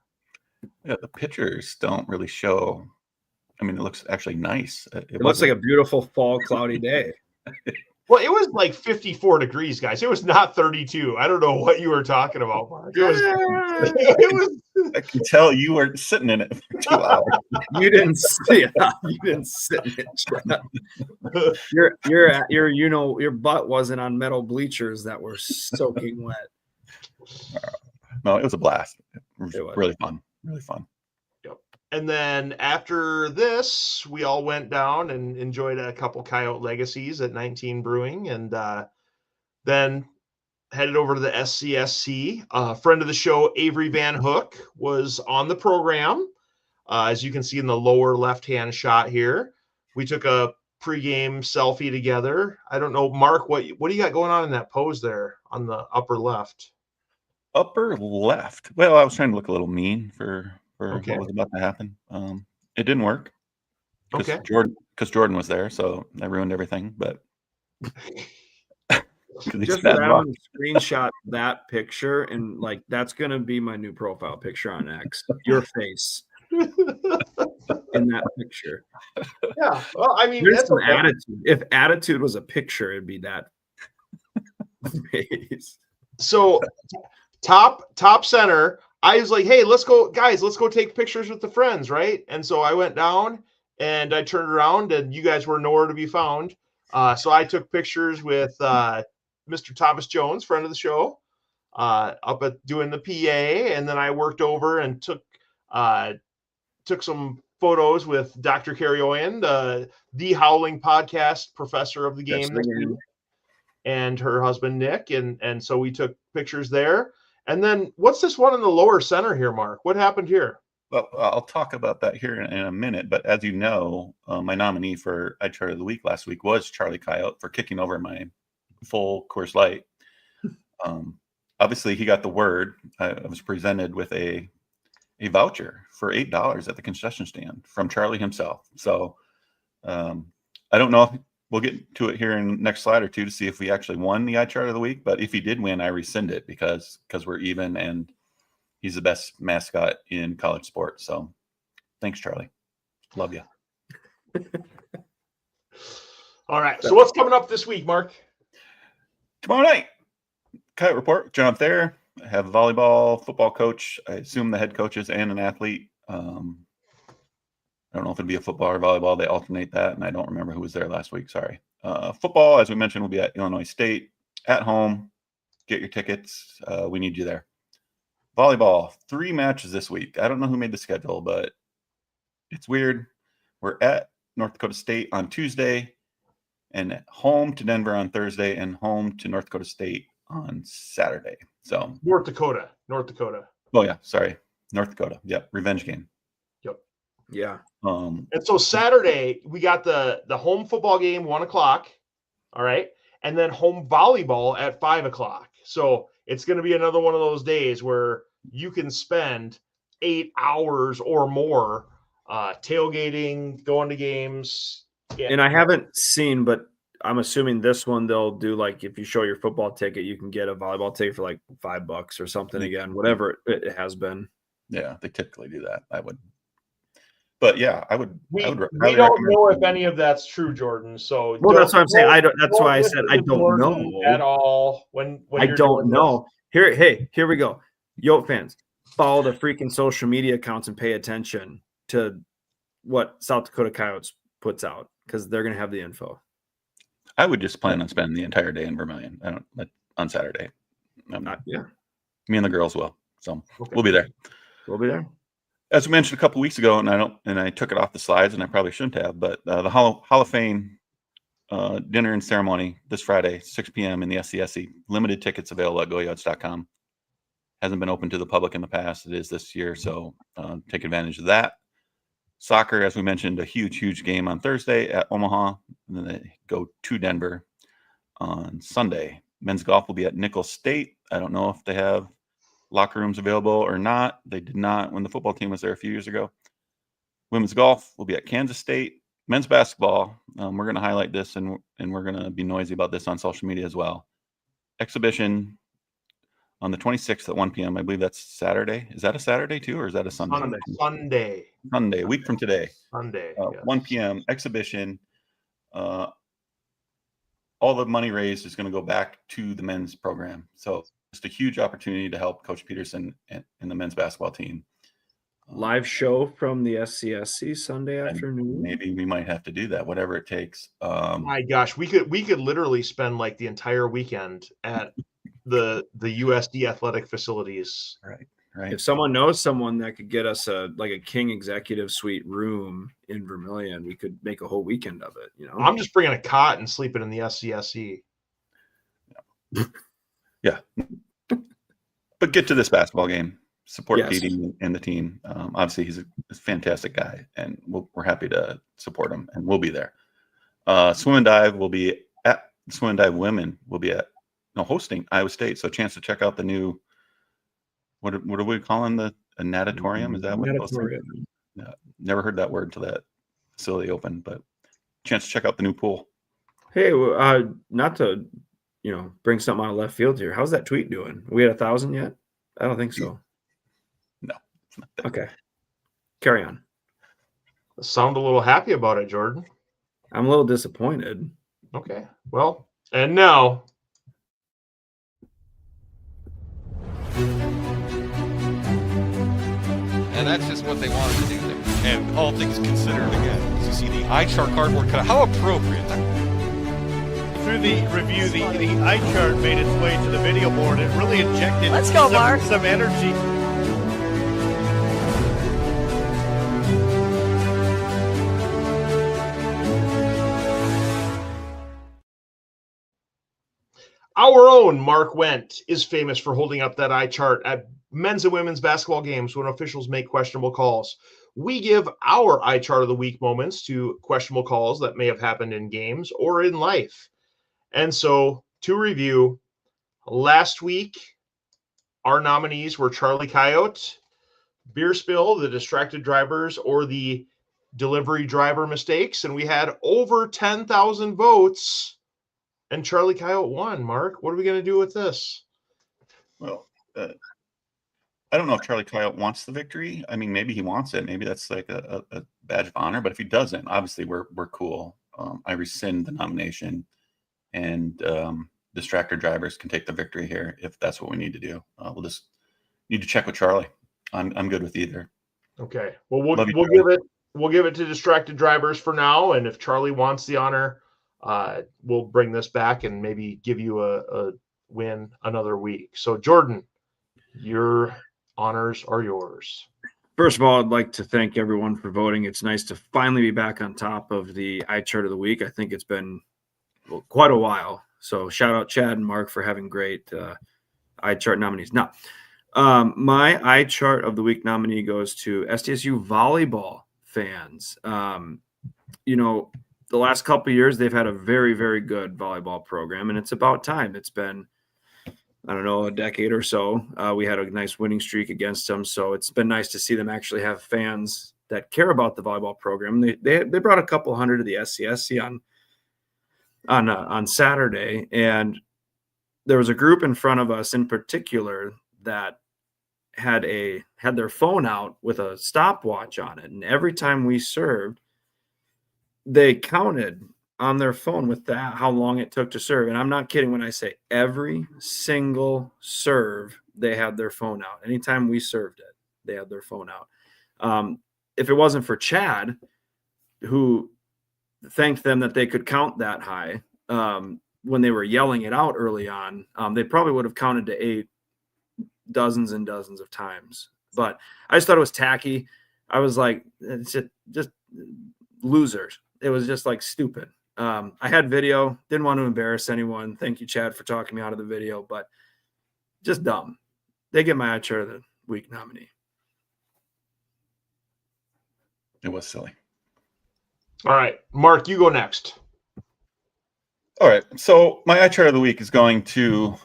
Yeah, the pictures don't really show. I mean, it looks actually nice. It looks like a beautiful fall cloudy day. Well, it was like 54 degrees, guys. It was not 32. I don't know what you were talking about, Mark. It was. I can tell you were sitting in it for 2 hours. You didn't see it. You didn't sit in it. Your butt wasn't on metal bleachers that were soaking wet. No, it was a blast. It was really fun. Really fun. And then after this, we all went down and enjoyed a couple Coyote Legacies at 19 Brewing, and then headed over to the SCSC. A friend of the show, Avery Van Hook, was on the program. As you can see in the lower left-hand shot here, we took a pregame selfie together. I don't know, Mark, what do you got going on in that pose there on the upper left? Upper left. Well, I was trying to look a little mean for Okay. what was about to happen. It didn't work. Okay. Jordan was there, so I ruined everything. But just for that one, screenshot that picture, and like that's gonna be my new profile picture on X. Your face in that picture. Yeah. Well, I mean, there's some attitude. If attitude was a picture, it'd be that face. So top center. I was like, hey, let's go take pictures with the friends, right? And so I went down and I turned around and you guys were nowhere to be found. So I took pictures with Mr. Thomas Jones, friend of the show. up at doing the PA, and then I worked over and took some photos with Dr. Carrie Oyen, the Howling podcast professor of the game this week, and her husband Nick, and so we took pictures there. And then what's this one in the lower center here, Mark? What happened here? Well, I'll talk about that here in a minute. But as you know, my nominee for iChart of the Week last week was Charlie Coyote for kicking over my full Coors Light. Obviously, he got the word. I was presented with a voucher for $8 at the concession stand from Charlie himself. So I don't know if we'll get to it here in the next slide or two to see if we actually won the iChart of the Week. But if he did win, I rescind it because we're even, and he's the best mascot in college sports. So thanks, Charlie. Love you. All right. So what's coming up this week, Mark? Tomorrow night, Coyote Report. John up there. I have a volleyball, football coach. I assume the head coaches and an athlete. I don't know if it'd be a football or volleyball. They alternate that, and I don't remember who was there last week. Sorry. Football, as we mentioned, will be at Illinois State at home. Get your tickets. We need you there. Volleyball, 3 matches this week. I don't know who made the schedule, but it's weird. We're at North Dakota State on Tuesday, and home to Denver on Thursday, and home to North Dakota State on Saturday. So North Dakota. Oh yeah, sorry, North Dakota. Yep, revenge game. Yep. Yeah. And so Saturday we got the home football game 1:00. All right, and then home volleyball at 5:00. So it's going to be another one of those days where you can spend 8 hours or more tailgating, going to games. Yeah. And I haven't seen, but I'm assuming this one they'll do like if you show your football ticket, you can get a volleyball ticket for like $5 or something again, whatever it has been. Yeah, they typically do that. I would, but yeah, I would. We don't know if any of that's true, Jordan. So well, that's what I'm saying. That's why I said I don't know at all. When I don't know. Here we go. Yote fans, follow the freaking social media accounts and pay attention to what South Dakota Coyotes puts out because they're going to have the info. I would just plan on spending the entire day in Vermilion. I don't on Saturday. I'm not. Yeah, me and the girls will. So we'll be there. We'll be there. As we mentioned a couple weeks ago, and I took it off the slides, and I probably shouldn't have. But the Hall of Fame dinner and ceremony this Friday, 6 p.m. in the SCSC. Limited tickets available at goyotes.com. Hasn't been open to the public in the past. It is this year, so take advantage of that. Soccer, as we mentioned, a huge game on Thursday at Omaha, and then they go to Denver on Sunday. Men's golf will be at Nicholls State. I don't know if they have locker rooms available or not. They did not when the football team was there a few years ago. Women's golf will be at Kansas State. Men's basketball, we're going to highlight this, and we're going to be noisy about this on social media as well. Exhibition on the 26th at 1 p.m. I believe that's Saturday. Is that a Saturday too, or is that a Sunday? Sunday, a week from today. Sunday. Yes. 1 p.m. exhibition. All the money raised is going to go back to the men's program. So just a huge opportunity to help Coach Peterson and the men's basketball team. Live show from the SCSC Sunday afternoon. Maybe we might have to do that, whatever it takes. My gosh, we could literally spend like the entire weekend at the USD athletic facilities. Right. If someone knows someone that could get us a King executive suite room in Vermilion, we could make a whole weekend of it. I'm just bringing a cot and sleeping in the SCSC. Yeah. But get to this basketball game. Support Yes. Petey and the team. Obviously, he's a fantastic guy, and we're happy to support him, and we'll be there. Swim and dive will be at Swim and dive women will be hosting Iowa State. So a chance to check out the new, what are we calling a natatorium? Is that what it's called? Yeah, never heard that word until that facility opened, but chance to check out the new pool. Hey, not to bring something out of left field here. How's that tweet doing? We at 1,000 yet? I don't think so. No, it's not that. Okay, carry on. Sound a little happy about it, Jordan. I'm a little disappointed. Okay, well, and now. And that's just what they wanted to do there. And all things considered, again, you see the iChart cardboard cutout. How appropriate. through the review, the eye chart made its way to the video board. It really injected Let's go, Mark. some energy. Our own Mark Wendt is famous for holding up that eye chart at men's and women's basketball games when officials make questionable calls. We give our eye chart of the week moments to questionable calls that may have happened in games or in life. And so, to review, last week, our nominees were Charlie Coyote, Beer Spill, the distracted drivers, or the delivery driver mistakes. And we had over 10,000 votes. And Charlie Coyote won. Mark, what are we going to do with this? Well, I don't know if Charlie Coyote wants the victory. I mean, maybe he wants it. Maybe that's like a badge of honor. But if he doesn't, obviously we're cool. I rescind the nomination, and distractor drivers can take the victory here if that's what we need to do. We'll just need to check with Charlie. I'm good with either. Okay. Well, we'll give it to distracted drivers for now, and if Charlie wants the honor, we'll bring this back and maybe give you a win another week. So, Jordan, your honors are yours. First of all, I'd like to thank everyone for voting. It's nice to finally be back on top of the eye chart of the week. I think it's been quite a while. So shout out Chad and Mark for having great eye chart nominees. Now, my eye chart of the week nominee goes to SDSU volleyball fans. The last couple of years, they've had a very, very good volleyball program, and it's about time. It's been, I don't know, a decade or so. We had a nice winning streak against them, so it's been nice to see them actually have fans that care about the volleyball program. They brought a couple hundred to the SCSC on Saturday, and there was a group in front of us in particular that had their phone out with a stopwatch on it, and every time we served, they counted on their phone with that how long it took to serve. And I'm not kidding when I say every single serve they had their phone out. Anytime we served it, they had their phone out. If it wasn't for Chad, who thanked them that they could count that high when they were yelling it out early on, they probably would have counted to 8 dozens and dozens of times. But I just thought it was tacky. I was like, it's just losers. It was just like stupid. I had video, didn't want to embarrass anyone. Thank you, Chad, for talking me out of the video, but just dumb. They get my eye chart of the week nominee. It was silly. All right, Mark, you go next. All right. So my eye chart of the week is going to,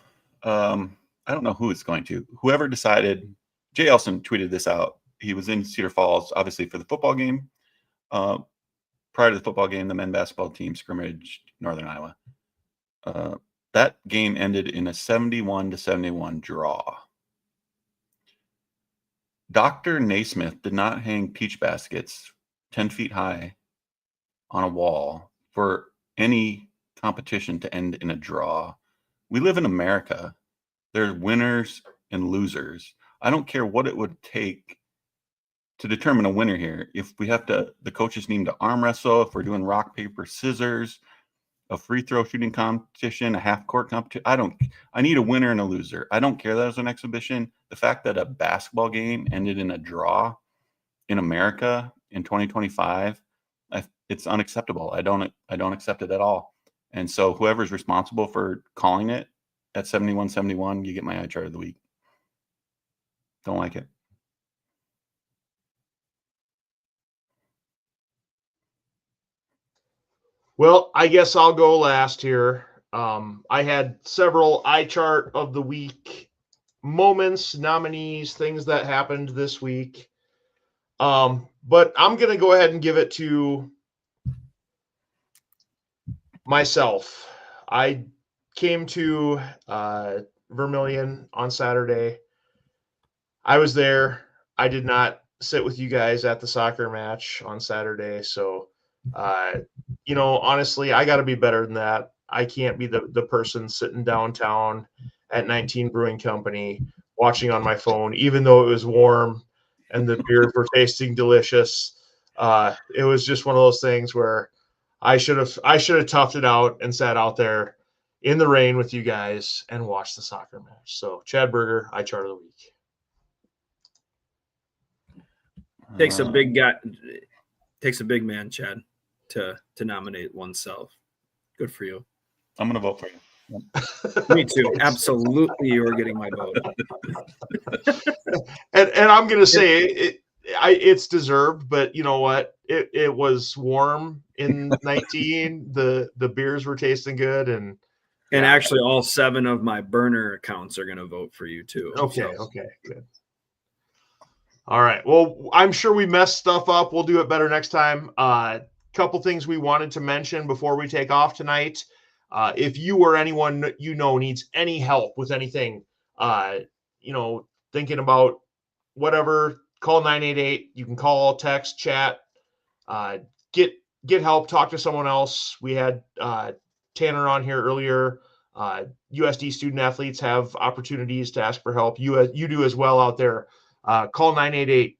I don't know who it's going to. Whoever decided, Jay Elson tweeted this out. He was in Cedar Falls, obviously, for the football game. Prior to the football game, the men's basketball team scrimmaged Northern Iowa. That game ended in a 71-71 draw. Dr. Naismith did not hang peach baskets 10 feet high on a wall for any competition to end in a draw. We live in America. There's winners and losers. I don't care what it would take to determine a winner here. If we have to, the coaches need to arm wrestle, if we're doing rock, paper, scissors, a free throw shooting competition, a half court competition, I need a winner and a loser. I don't care that it was an exhibition. The fact that a basketball game ended in a draw in America in 2025, it's unacceptable. I don't accept it at all. And so whoever's responsible for calling it at 71-71, you get my eye chart of the week. Don't like it. Well, I guess I'll go last here. I had several eye chart of the week moments, nominees, things that happened this week. But I'm going to go ahead and give it to myself. I came to Vermilion on Saturday. I was there. I did not sit with you guys at the soccer match on Saturday. So, honestly, I got to be better than that. I can't be the person sitting downtown at 19 Brewing Company watching on my phone, even though it was warm and the beers were tasting delicious. It was just one of those things where I should have toughed it out and sat out there in the rain with you guys and watched the soccer match. So Chad Berger, I Chart of the Week. Takes a big guy, takes a big man, Chad, to nominate oneself. Good for you. I'm going to vote for you. Me too. Absolutely, you're getting my vote. and I'm going to say it's deserved, but you know what? It was warm in 19. The beers were tasting good, and actually, all 7 of my burner accounts are going to vote for you too. Okay, good. All right. Well, I'm sure we messed stuff up. We'll do it better next time. Couple things we wanted to mention before we take off tonight. If you or anyone you know needs any help with anything, thinking about whatever, call 988. You can call, text, chat, get help, talk to someone else. We had Tanner on here earlier. USD student athletes have opportunities to ask for help. You do as well out there. Call 988.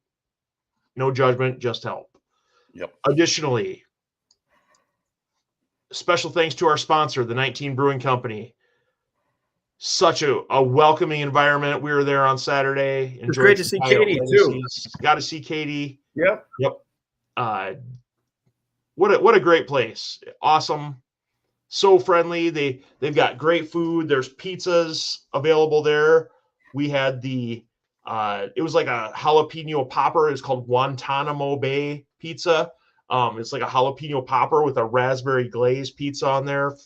No judgment, just help. Yep. Additionally, special thanks to our sponsor, the 19 Brewing Company. Such a welcoming environment. We were there on Saturday. It's great to see Katie too. Got to see Katie. Yep. What a great place. Awesome. So friendly. They've got great food. There's pizzas available there. We had it was like a jalapeno popper. It's called Guantanamo Bay pizza. It's like a jalapeno popper with a raspberry glaze pizza on there.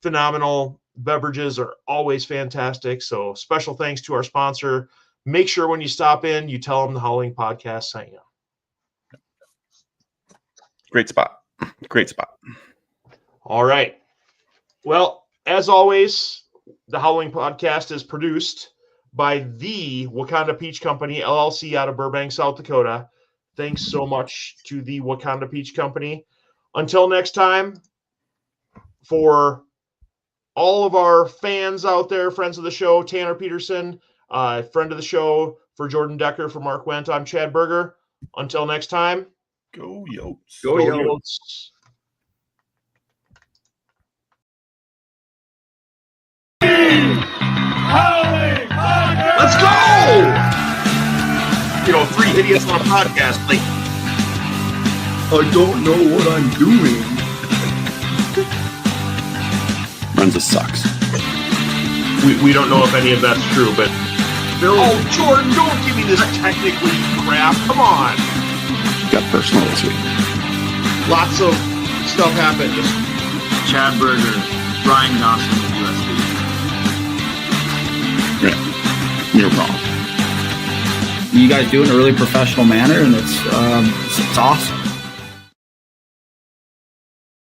Phenomenal. Beverages are always fantastic. So special thanks to our sponsor. Make sure when you stop in, you tell them the Howling Podcast sent you. Great spot. All right. Well, as always, the Howling Podcast is produced by the Wakanda Peach Company, LLC, out of Burbank, South Dakota. Thanks so much to the Wakanda Peach Company. Until next time, for all of our fans out there, friends of the show, Tanner Peterson, friend of the show, for Jordan Decker, for Mark Wendt, I'm Chad Berger. Until next time, go Yotes. Go Yotes. Let's go! 3 idiots on a podcast. Like, I don't know what I'm doing. Runza sucks. We don't know if any of that's true, but Jordan, don't give me this technically crap. Come on. Got personal this week. Lots of stuff happened. Chad Berger, Brian Gosling of USD. Yeah, you're wrong. You guys do it in a really professional manner, and it's awesome.